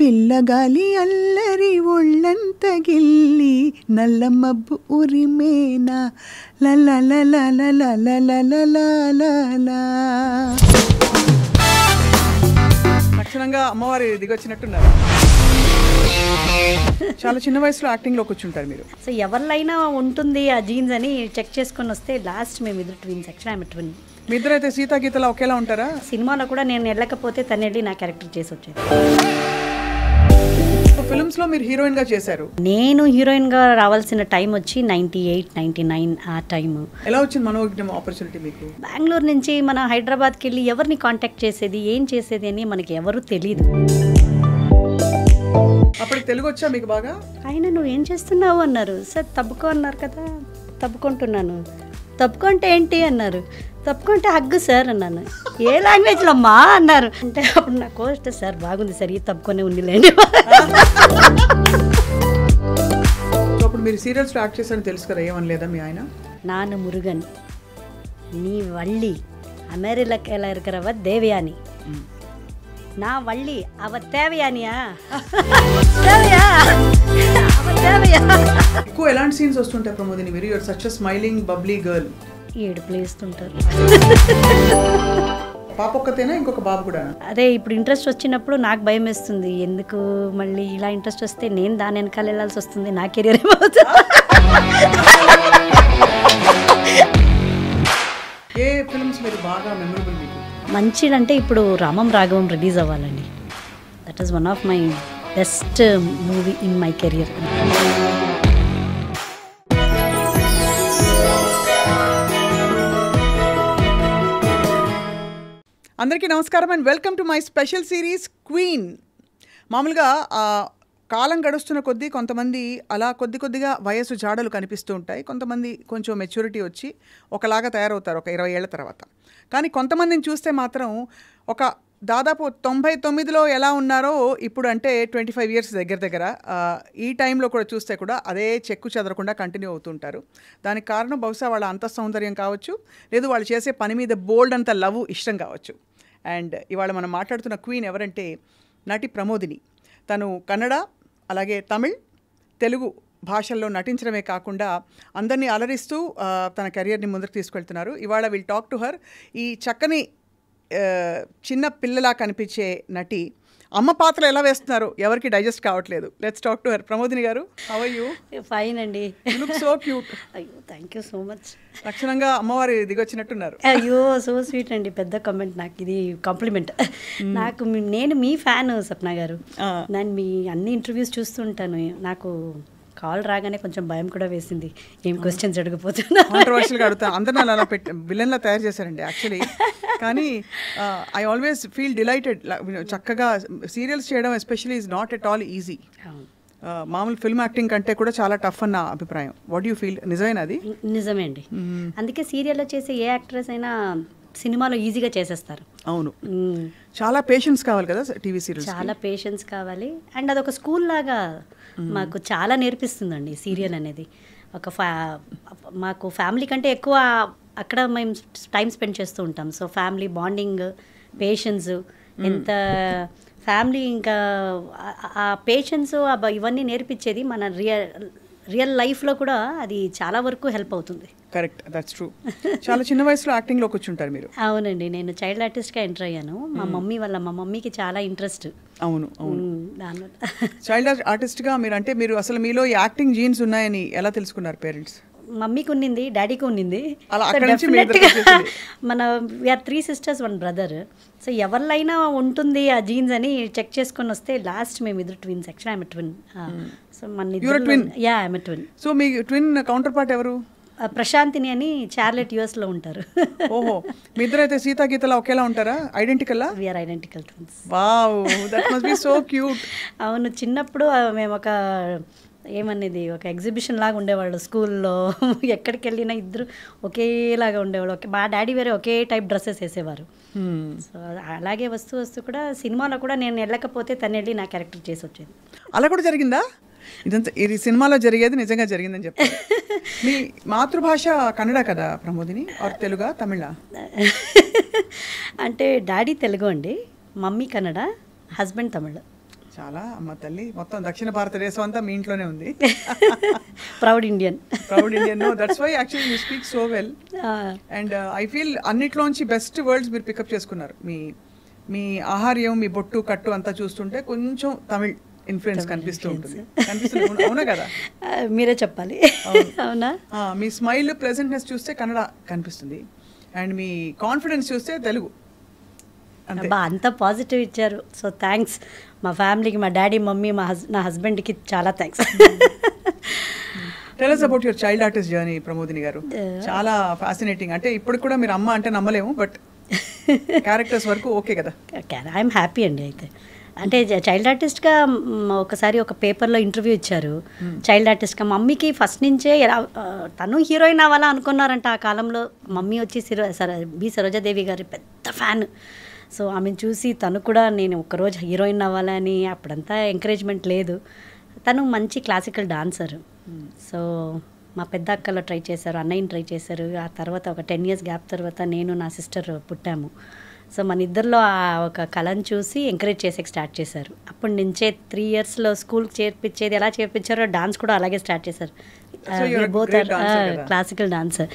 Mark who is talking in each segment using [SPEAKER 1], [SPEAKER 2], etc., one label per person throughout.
[SPEAKER 1] పిల్లగాలి అల్లరి ఒళ్ళంత గిల్లి నల్ల మబ్బు ఉరిమేనా లలలలలలలలలలలా. లక్షణంగా అమ్మవారి దిగొచ్చినట్టున్నారు. చాలా చిన్న వయసులో యాక్టింగ్లో కూర్చుంటారు మీరు.
[SPEAKER 2] సో ఎవరిలైనా ఉంటుంది ఆ జీన్స్ అని చెక్ చేసుకొని వస్తే లాస్ట్ మేము ఇద్దరు ట్విన్స్. యాక్చువల్లీ ఆమె ట్విన్.
[SPEAKER 1] మీ ఇద్దరు అయితే సీతా గీతలా ఒకేలా ఉంటారా?
[SPEAKER 2] సినిమాలో కూడా నేను వెళ్ళకపోతే తను వెళ్ళి నా క్యారెక్టర్ చేసి వచ్చేది.
[SPEAKER 1] ఫిల్మ్స్ లో మీరు హీరోయిన్ గా చేశారు.
[SPEAKER 2] నేను హీరోయిన్ గా రావాల్సిన టైం వచ్చి 98, 99 ఆ టైం.
[SPEAKER 1] ఎలా వచ్చింది మనోజ్ఞం ఆపర్చునిటీ మీకు?
[SPEAKER 2] బెంగళూరు నుంచి మన హైదరాబాద్కి వెళ్ళి ఎవరిని కాంటాక్ట్ చేసేది, ఏం చేసేది అని మనకి ఎవరు తెలియదు.
[SPEAKER 1] అప్పుడు తెలుగు వచ్చా మీకు బాగా?
[SPEAKER 2] ఆయన నువ్వు ఏం చేస్తున్నావు అన్నారు. సార్ తప్పుకో అన్నారు కదా, తప్పుకుంటున్నాను. తప్పుకుంటే ఏంటి అన్నారు. తప్పుకుంటే హగ్గు సార్ అన్నాను. ఏ లాంగ్వేజ్లో అమ్మా అన్నారు. అంటే అప్పుడు నా కోస్ట్ సార్ బాగుంది సార్ ఈ తప్పుకొనే ఉందిలేండి.
[SPEAKER 1] అప్పుడు మీరు సీరియల్స్ యాక్ట్ చేశారని తెలుసు కదా, ఏమని లేదా మీ ఆయన?
[SPEAKER 2] నాను మురుగన్ நீ வள்ளி அமெரிக்கல இருக்கிறவ தேவயானி நான் வள்ளி அவ தேவయానియా தேவயா அவ தேవయా.
[SPEAKER 1] ఎక్కువ ఎలాంటి సీన్స్ వస్తుంటాయి ప్రమోదిని? మీరు you're such a smiling bubbly girl.
[SPEAKER 2] ఏడు ప్లేస్తుంటారు.
[SPEAKER 1] పాప ఒక్కతేనా ఇంకొక బాబు కూడా?
[SPEAKER 2] అదే ఇప్పుడు ఇంట్రెస్ట్ వచ్చినప్పుడు నాకు భయం వేస్తుంది. ఎందుకు మళ్ళీ ఇలా ఇంట్రెస్ట్ వస్తే నేను దాని వెనకాల వెళ్ళాల్సి వస్తుంది, నా కెరీర్ ఏమవుతుంది.
[SPEAKER 1] ఏ ఫిల్మ్స్ మీరు బాగా మెమరబుల్ మీకు?
[SPEAKER 2] మంచిదంటే ఇప్పుడు రామం రాఘవం రిలీజ్ అవ్వాలండి. That is one of my best movie in my career.
[SPEAKER 1] అందరికీ నమస్కారం and welcome to my special series queen. మామూలుగా కాలం గడుస్తున్న కొద్దీ కొంతమంది అలా కొద్దిగా వయసు జాడలు కనిపిస్తూ ఉంటాయి. కొంతమంది కొంచెం మెచ్యూరిటీ వచ్చి ఒకలాగా తయారవుతారు ఒక 20 ఏళ్ల తర్వాత. కానీ కొంతమందిని చూస్తే మాత్రం ఒక దాదాపు 99లో ఎలా ఉన్నారో ఇప్పుడు అంటే 25 ఇయర్స్ దగ్గర ఈ టైంలో కూడా చూస్తే కూడా అదే చెక్కు చెదరకుండా కంటిన్యూ అవుతుంటారు. దానికి కారణం బహుశా వాళ్ళ అంత సౌందర్యం కావచ్చు, లేదు వాళ్ళు చేసే పని మీద బోల్డ్ అంత లవ్ ఇష్టం కావచ్చు. అండ్ ఇవాళ మనం మాట్లాడుతున్న క్వీన్ ఎవరంటే నటి ప్రమోదిని. తను కన్నడ, అలాగే తమిళ్, తెలుగు భాషల్లో నటించడమే కాకుండా అందరినీ అలరిస్తూ తన కెరియర్ని ముందుకు తీసుకెళ్తున్నారు. ఇవాళ విల్ టాక్ టు హర్. ఈ చక్కని చిన్న పిల్లలా కనిపించే నటి అమ్మ పాత్ర ఎలా వేస్తున్నారు ఎవరికి డైజెస్ట్ కావట్లేదు. Let's talk to her. Pramodini గారు, హౌ ఆర్ యూ?
[SPEAKER 2] ఫైన్ అండి.
[SPEAKER 1] You look so cute.
[SPEAKER 2] అయ్యో థ్యాంక్ యూ సో మచ్.
[SPEAKER 1] లక్షణంగా అమ్మవారి దిగొచ్చినట్టున్నారు.
[SPEAKER 2] అయ్యో సో స్వీట్ అండి. పెద్ద కామెంట్, నాకు ఇది కాంప్లిమెంట్. నాకు నేను మీ ఫ్యాన్ సప్న గారు. నేను మీ అన్ని ఇంటర్వ్యూస్ చూస్తుంటాను. నాకు కాల్ రాగానే కొంచెం భయం కూడా వేసింది, ఏం క్వశ్చన్స్ అడిగిపోతున్నా.
[SPEAKER 1] కాంట్రవర్షియల్గా అడుగుతాను. అందరిని అలా పెట్టి విలన్లా తయారు చేశారండి యాక్చువల్లీ. కానీ ఐ ఆల్వేస్ ఫీల్ డిలైటెడ్. చక్కగా సీరియల్స్ చేయడం especially is not at all easy. మామూలు ఫిల్మ్ యాక్టింగ్ కంటే కూడా చాలా టఫ్ అన్న అభిప్రాయం. What you feel? నిజమేనా అది?
[SPEAKER 2] నిజమే అండి. అందుకే సీరియల్లో చేసే ఏ యాక్ట్రెస్ అయినా సినిమాలో ఈజీగా చేసేస్తారు.
[SPEAKER 1] అవును, చాలా పేషెన్స్ కావాలి కదా టీవీ సీరియల్స్.
[SPEAKER 2] చాలా పేషెన్స్ కావాలి. అండ్ అదొక స్కూల్ లాగా మాకు చాలా నేర్పిస్తుందండి సీరియల్ అనేది. మాకు ఫ్యామిలీ కంటే ఎక్కువ అక్కడ మేము టైం స్పెండ్ చేస్తూ ఉంటాం. సో ఫ్యామిలీ బాండింగ్, పేషెన్స్, ఎంత ఫ్యామిలీ, ఇంకా ఆ పేషెన్స్ ఇవన్నీ నేర్పించేది మన రియల్ లైఫ్లో కూడా అది చాలా వరకు హెల్ప్ అవుతుంది.
[SPEAKER 1] Correct, that's true. చాలా చిన్న వయసులో యాక్టింగ్లో కూర్చుంటారు మీరు.
[SPEAKER 2] అవునండి, నేను చైల్డ్ ఆర్టిస్ట్గా ఎంటర్ అయ్యాను. మా మమ్మీకి చాలా ఇంట్రెస్ట్.
[SPEAKER 1] అవును అవును. చైల్డ్ ఆర్టిస్ట్గా మీరు అసలు మీలో యాక్టింగ్ జీన్స్ ఉన్నాయని ఎలా తెలుసుకున్నారు పేరెంట్స్?
[SPEAKER 2] మమ్మీకి ఉన్నింది, డాడీకి ఉన్నింది. మన వీఆర్ 3 sisters 1 brother. సో ఎవరిలైనా ఉంటుంది ఆ జీన్స్ అని చెక్ చేసుకొని వస్తే లాస్ట్ మేము ఇద్దరు ట్విన్స్. యాక్చువల్లీ ఆమె ట్విన్. సో మన ఆమె ట్విన్.
[SPEAKER 1] సో మీ ట్విన్ కౌంటర్ పార్ట్ ఎవరు?
[SPEAKER 2] ప్రశాంతిని అని చార్లెట్ US లో ఉంటారు.
[SPEAKER 1] ఓహో, మీ ఇద్దరు అయితే సీతా గీతలా ఒకేలా ఉంటారా? ఐడెంటికల్లా?
[SPEAKER 2] We are identical twins.
[SPEAKER 1] Wow, that must be so cute.
[SPEAKER 2] అవును, చిన్నప్పుడు మేము ఒక ఒక ఎగ్జిబిషన్ లాగా ఉండేవాళ్ళు స్కూల్లో. ఎక్కడికి వెళ్ళినా ఇద్దరు ఒకేలాగా ఉండేవాళ్ళు. మా డాడీ వేరే ఒకే టైప్ డ్రెస్సెస్ వేసేవారు. సో అలాగే వస్తూ కూడా సినిమాలో కూడా నేను వెళ్ళకపోతే తను వెళ్ళి నా క్యారెక్టర్ చేసి వచ్చేది.
[SPEAKER 1] అలా కూడా జరిగిందా? ఇదంతా ఇది సినిమాలో జరిగేది నిజంగా జరిగిందని చెప్పారు. మీ మాతృభాష కన్నడ కదా ప్రమోదిని? ఆర్ తెలుగా, తమిళా?
[SPEAKER 2] అంటే డాడీ తెలుగు అండి, మమ్మీ కన్నడ, హస్బెండ్ తమిళ్.
[SPEAKER 1] చాలా అమ్మ తల్లి, మొత్తం దక్షిణ భారతదేశం అంతా మీ ఇంట్లోనే ఉంది.
[SPEAKER 2] Proud Indian.
[SPEAKER 1] Proud Indian. No, that's why actually you speak so well. And I feel అన్నిట్లోంచి బెస్ట్ వర్డ్స్ మీరు పికప్ చేసుకున్నారు. మీ ఆహార్యం, మీ బొట్టు కట్టు అంతా చూస్తుంటే కొంచెం తమిళ్ ఇన్ఫ్లుయెన్స్ కనిపిస్తూ ఉంటుంది. అవునా కదా?
[SPEAKER 2] మీరే చెప్పాలి. అవునా?
[SPEAKER 1] మీ స్మైల్, ప్రెజెంట్నెస్ చూస్తే కన్నడ కనిపిస్తుంది, అండ్ మీ కాన్ఫిడెన్స్ చూస్తే తెలుగు.
[SPEAKER 2] అంత పాజిటివ్ ఇచ్చారు. సో థ్యాంక్స్ మా ఫ్యామిలీకి, మా డాడీ, మమ్మీ, నా హస్బెండ్కి చాలా thanks.
[SPEAKER 1] Tell us about your child artist journey, Pramodini గారు. చాలా ఫ్యాసినేటింగ్. అంటే ఇప్పుడు కూడా మీరు అమ్మ అంటే నమ్మలేము, బట్ క్యారెక్టర్స్ వరకు ఓకే కదా?
[SPEAKER 2] ఐఎమ్ హ్యాపీ అండి. అయితే అంటే చైల్డ్ ఆర్టిస్ట్గా ఒకసారి ఒక పేపర్లో ఇంటర్వ్యూ ఇచ్చారు. చైల్డ్ ఆర్టిస్ట్గా మమ్మీకి ఫస్ట్ నుంచే తను హీరోయిన్ అవ్వాలా అనుకున్నారంట ఆ కాలంలో. మమ్మీ వచ్చి బి సరోజాదేవి గారి పెద్ద ఫ్యాన్. సో ఆమెను చూసి తను కూడా నేను ఒకరోజు హీరోయిన్ అవ్వాలని, అప్పుడంతా ఎంకరేజ్మెంట్ లేదు. తను మంచి క్లాసికల్ డాన్సర్. సో మా పెద్ద అక్కలో ట్రై చేశారు, అన్నయ్యని ట్రై చేశారు. ఆ తర్వాత ఒక 10 years గ్యాప్ తర్వాత నేను నా సిస్టర్ పుట్టాము. సో మన ఇద్దరిలో ఆ ఒక కళను చూసి ఎంకరేజ్ చేసేకి స్టార్ట్ చేశారు. అప్పటి నుంచే 3 yearsలో స్కూల్కి చేర్పించేది ఎలా చేర్పించారో డాన్స్ కూడా అలాగే స్టార్ట్ చేశారు. Both classical dancer.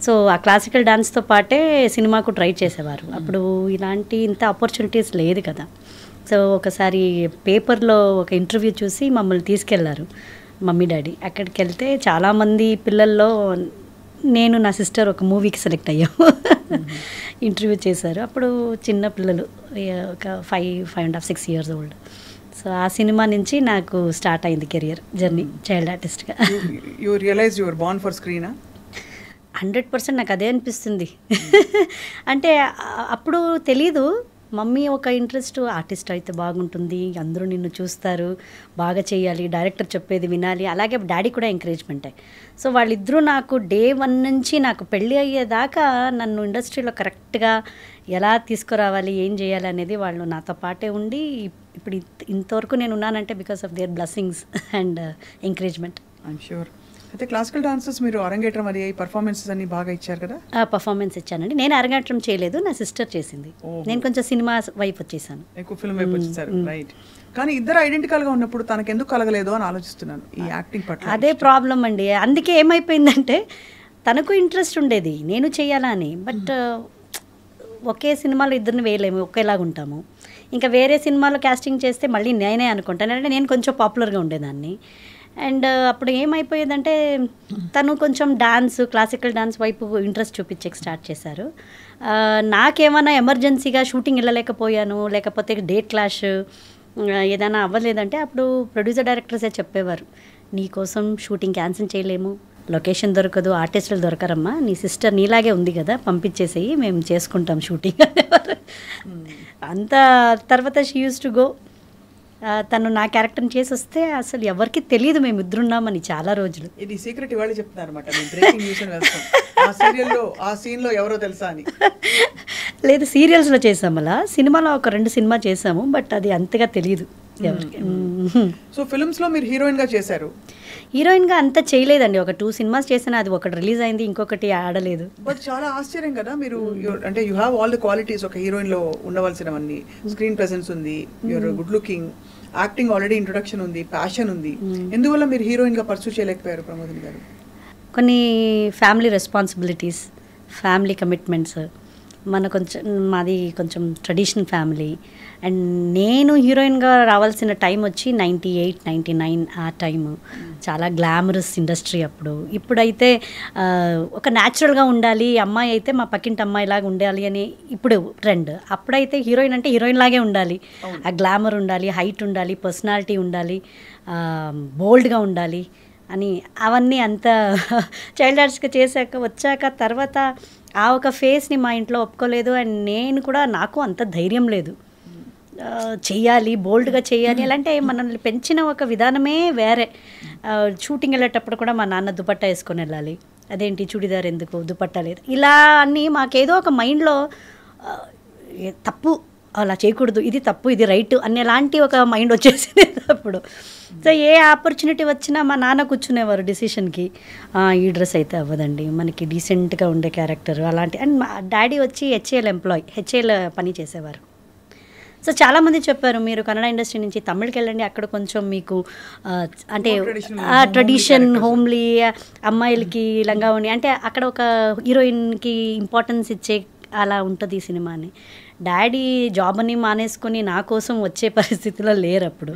[SPEAKER 2] సో ఆ క్లాసికల్ డాన్స్తో పాటే సినిమాకు ట్రై చేసేవారు. అప్పుడు ఇలాంటి ఇంత ఆపర్చునిటీస్ లేదు కదా. సో ఒకసారి పేపర్లో ఒక ఇంటర్వ్యూ చూసి మమ్మల్ని తీసుకెళ్లారు మమ్మీ డాడీ. అక్కడికి వెళ్తే చాలామంది పిల్లల్లో నేను నా సిస్టర్ ఒక మూవీకి సెలెక్ట్ అయ్యాము. ఇంటర్వ్యూ చేశారు. అప్పుడు చిన్న పిల్లలు, ఒక 5.5-6 years ఓల్డ్. సో ఆ సినిమా నుంచి నాకు స్టార్ట్ అయింది కెరియర్ జర్నీ చైల్డ్ ఆర్టిస్ట్గా.
[SPEAKER 1] You realise your born for స్క్రీనా?
[SPEAKER 2] 100% నాకు అదే అనిపిస్తుంది. అంటే అప్పుడు తెలీదు. మమ్మీ ఒక ఇంట్రెస్ట్, ఆర్టిస్ట్ అయితే బాగుంటుంది, అందరూ నిన్ను చూస్తారు, బాగా చేయాలి, డైరెక్టర్ చెప్పేది వినాలి. అలాగే డాడీ కూడా ఎంకరేజ్మెంటే. సో వాళ్ళిద్దరూ నాకు డే 1 నుంచి నాకు పెళ్ళి అయ్యేదాకా నన్ను ఇండస్ట్రీలో కరెక్ట్గా ఎలా తీసుకురావాలి, ఏం చేయాలి అనేది వాళ్ళు నాతో పాటే ఉండి ఇప్పుడు ఇంతవరకు నేను ఉన్నానంటే because of their blessings and encouragement.
[SPEAKER 1] I'm sure. అయితే క్లాసికల్ డాన్సర్స్ మీరు అరంగేట్రం అది పర్ఫార్మెన్సెస్ అన్ని బాగా ఇచ్చారు కదా?
[SPEAKER 2] పర్ఫార్మెన్స్ ఇచ్చానండి. నేను అరంగేట్రం చేయలేదు, నా సిస్టర్ చేసింది. నేను కొంచెం సినిమా వైపు వచ్చేసాను,
[SPEAKER 1] ఎక్కువ ఫిల్మ్ వైపు వచ్చేసారు. రైట్. కానీ ఇద్దరు ఐడెంటికల్గా ఉన్నప్పుడు తనకు ఎందుకు కలగలేదు అని ఆలోచిస్తున్నాను ఈ యాక్టింగ్ పట్ల.
[SPEAKER 2] అదే ప్రాబ్లం అండి. అందుకే ఏమైపోయిందంటే తనకు ఇంట్రెస్ట్ ఉండేది నేను చేయాలా అని, బట్ ఒకే సినిమాలో ఇద్దరిని వేయలేము, ఒకేలాగా ఉంటాము. ఇంకా వేరే సినిమాలో క్యాస్టింగ్ చేస్తే మళ్ళీ నేనే అనుకుంటాను. అంటే నేను కొంచెం పాపులర్గా ఉండేదాన్ని. అండ్ అప్పుడు ఏమైపోయేదంటే తను కొంచెం డాన్స్, క్లాసికల్ డాన్స్ వైపు ఇంట్రెస్ట్ చూపించే స్టార్ట్ చేశారు. నాకేమైనా ఎమర్జెన్సీగా షూటింగ్ వెళ్ళలేకపోయాను, లేకపోతే డేట్ క్లాష్ ఏదైనా అవ్వలేదంటే అప్పుడు ప్రొడ్యూసర్ డైరెక్టర్సే చెప్పేవారు, నీకోసం షూటింగ్ క్యాన్సిల్ చేయలేము, లొకేషన్ దొరకదు, ఆర్టిస్టులు దొరకరమ్మా, నీ సిస్టర్ నీలాగే ఉంది కదా, పంపించేసేయి, మేము చేసుకుంటాం షూటింగ్ అనేవారు. అంత తర్వాత షీ యూస్ టు గో. తను నా క్యారెక్టర్ని చేసి వస్తే అసలు ఎవరికి తెలియదు మేము ఇద్దరున్నామని చాలా రోజులు.
[SPEAKER 1] ఇది సీక్రెట్ ఇవాళ చెప్తున్నారు ఆ సీన్లో ఎవరో తెలుసా అని.
[SPEAKER 2] లేదు, సీరియల్స్లో చేసాము, అలా సినిమాలో ఒక 2 సినిమా చేసాము, బట్ అది అంతగా తెలియదు ఎవరికి.
[SPEAKER 1] సో ఫిల్మ్స్లో మీరు హీరోయిన్గా చేశారు?
[SPEAKER 2] హీరోయిన్గా అంతా చేయలేదండి. ఒక 2 సినిమాస్ చేసినా, అది ఒకటి రిలీజ్ అయింది, ఇంకొకటి ఆడలేదు.
[SPEAKER 1] బట్ చాలా ఆశ్చర్యం కదా మీరు, అంటే you have all the qualities ఒక హీరోయిన్లో ఉండవలసినవన్నీ. స్క్రీన్ ప్రెసెన్స్ ఉంది, you're good looking, acting already introduction ఉంది, ప్యాషన్ ఉంది. ఎందువల్ల మీరు హీరోయిన్గా పర్సూ చేయలేకపోయారు ప్రమోదిని గారు?
[SPEAKER 2] కొన్ని ఫ్యామిలీ రెస్పాన్సిబిలిటీస్, ఫ్యామిలీ కమిట్మెంట్స్. మాది కొంచెం ట్రెడిషనల్ ఫ్యామిలీ. అండ్ నేను హీరోయిన్గా రావాల్సిన టైం వచ్చి 98, 99 ఆ టైము. చాలా గ్లామరస్ ఇండస్ట్రీ అప్పుడు. ఇప్పుడైతే ఒక న్యాచురల్గా ఉండాలి, అమ్మాయి అయితే మా పక్కింటి అమ్మాయిలాగా ఉండాలి అని ఇప్పుడు ట్రెండ్. అప్పుడైతే హీరోయిన్ అంటే హీరోయిన్ లాగే ఉండాలి, ఆ గ్లామర్ ఉండాలి, హైట్ ఉండాలి, పర్సనాలిటీ ఉండాలి, బోల్డ్గా ఉండాలి అని. అవన్నీ అంత చైల్డ్ ఆర్ట్స్గా చేశాక వచ్చాక తర్వాత ఆ ఒక ఫేస్ని మా ఇంట్లో ఒప్పుకోలేదు. అండ్ నేను కూడా, నాకు అంత ధైర్యం లేదు, చెయ్యాలి, బోల్డ్గా చెయ్యాలి. ఎలా అంటే మనల్ని పెంచిన ఒక విధానమే వేరే. షూటింగ్ వెళ్ళేటప్పుడు కూడా మా నాన్న దుపట్టా వేసుకొని వెళ్ళాలి, అదేంటి చుడిదార్ ఎందుకు, దుపట్టా లేదు, ఇలా అన్నీ మాకేదో ఒక మైండ్లో తప్పు, అలా చేయకూడదు, ఇది తప్పు, ఇది రైట్ అనేలాంటి ఒక మైండ్ వచ్చేసింది అప్పుడు. సో ఏ ఆపర్చునిటీ వచ్చినా మా నాన్న కూర్చునేవారు డిసిషన్కి, ఈ డ్రెస్ అయితే అవ్వదండి, మనకి డీసెంట్గా ఉండే క్యారెక్టర్ అలాంటి. అండ్ మా డాడీ వచ్చి హెచ్ఏఎల్ ఎంప్లాయీ, హెచ్ఏఎల్ పని చేసేవారు. సో చాలామంది చెప్పారు మీరు కన్నడ ఇండస్ట్రీ నుంచి తమిళకి వెళ్ళండి, అక్కడ కొంచెం మీకు అంటే ట్రెడిషన్ హోమ్లీ అమ్మాయిలకి లంగావని అంటే అక్కడ ఒక హీరోయిన్కి ఇంపార్టెన్స్ ఇచ్చే అలా ఉంటుంది ఈ సినిమా అని. డాడీ జాబ్ అని మానేసుకొని నా కోసం వచ్చే పరిస్థితిలో లేరు అప్పుడు.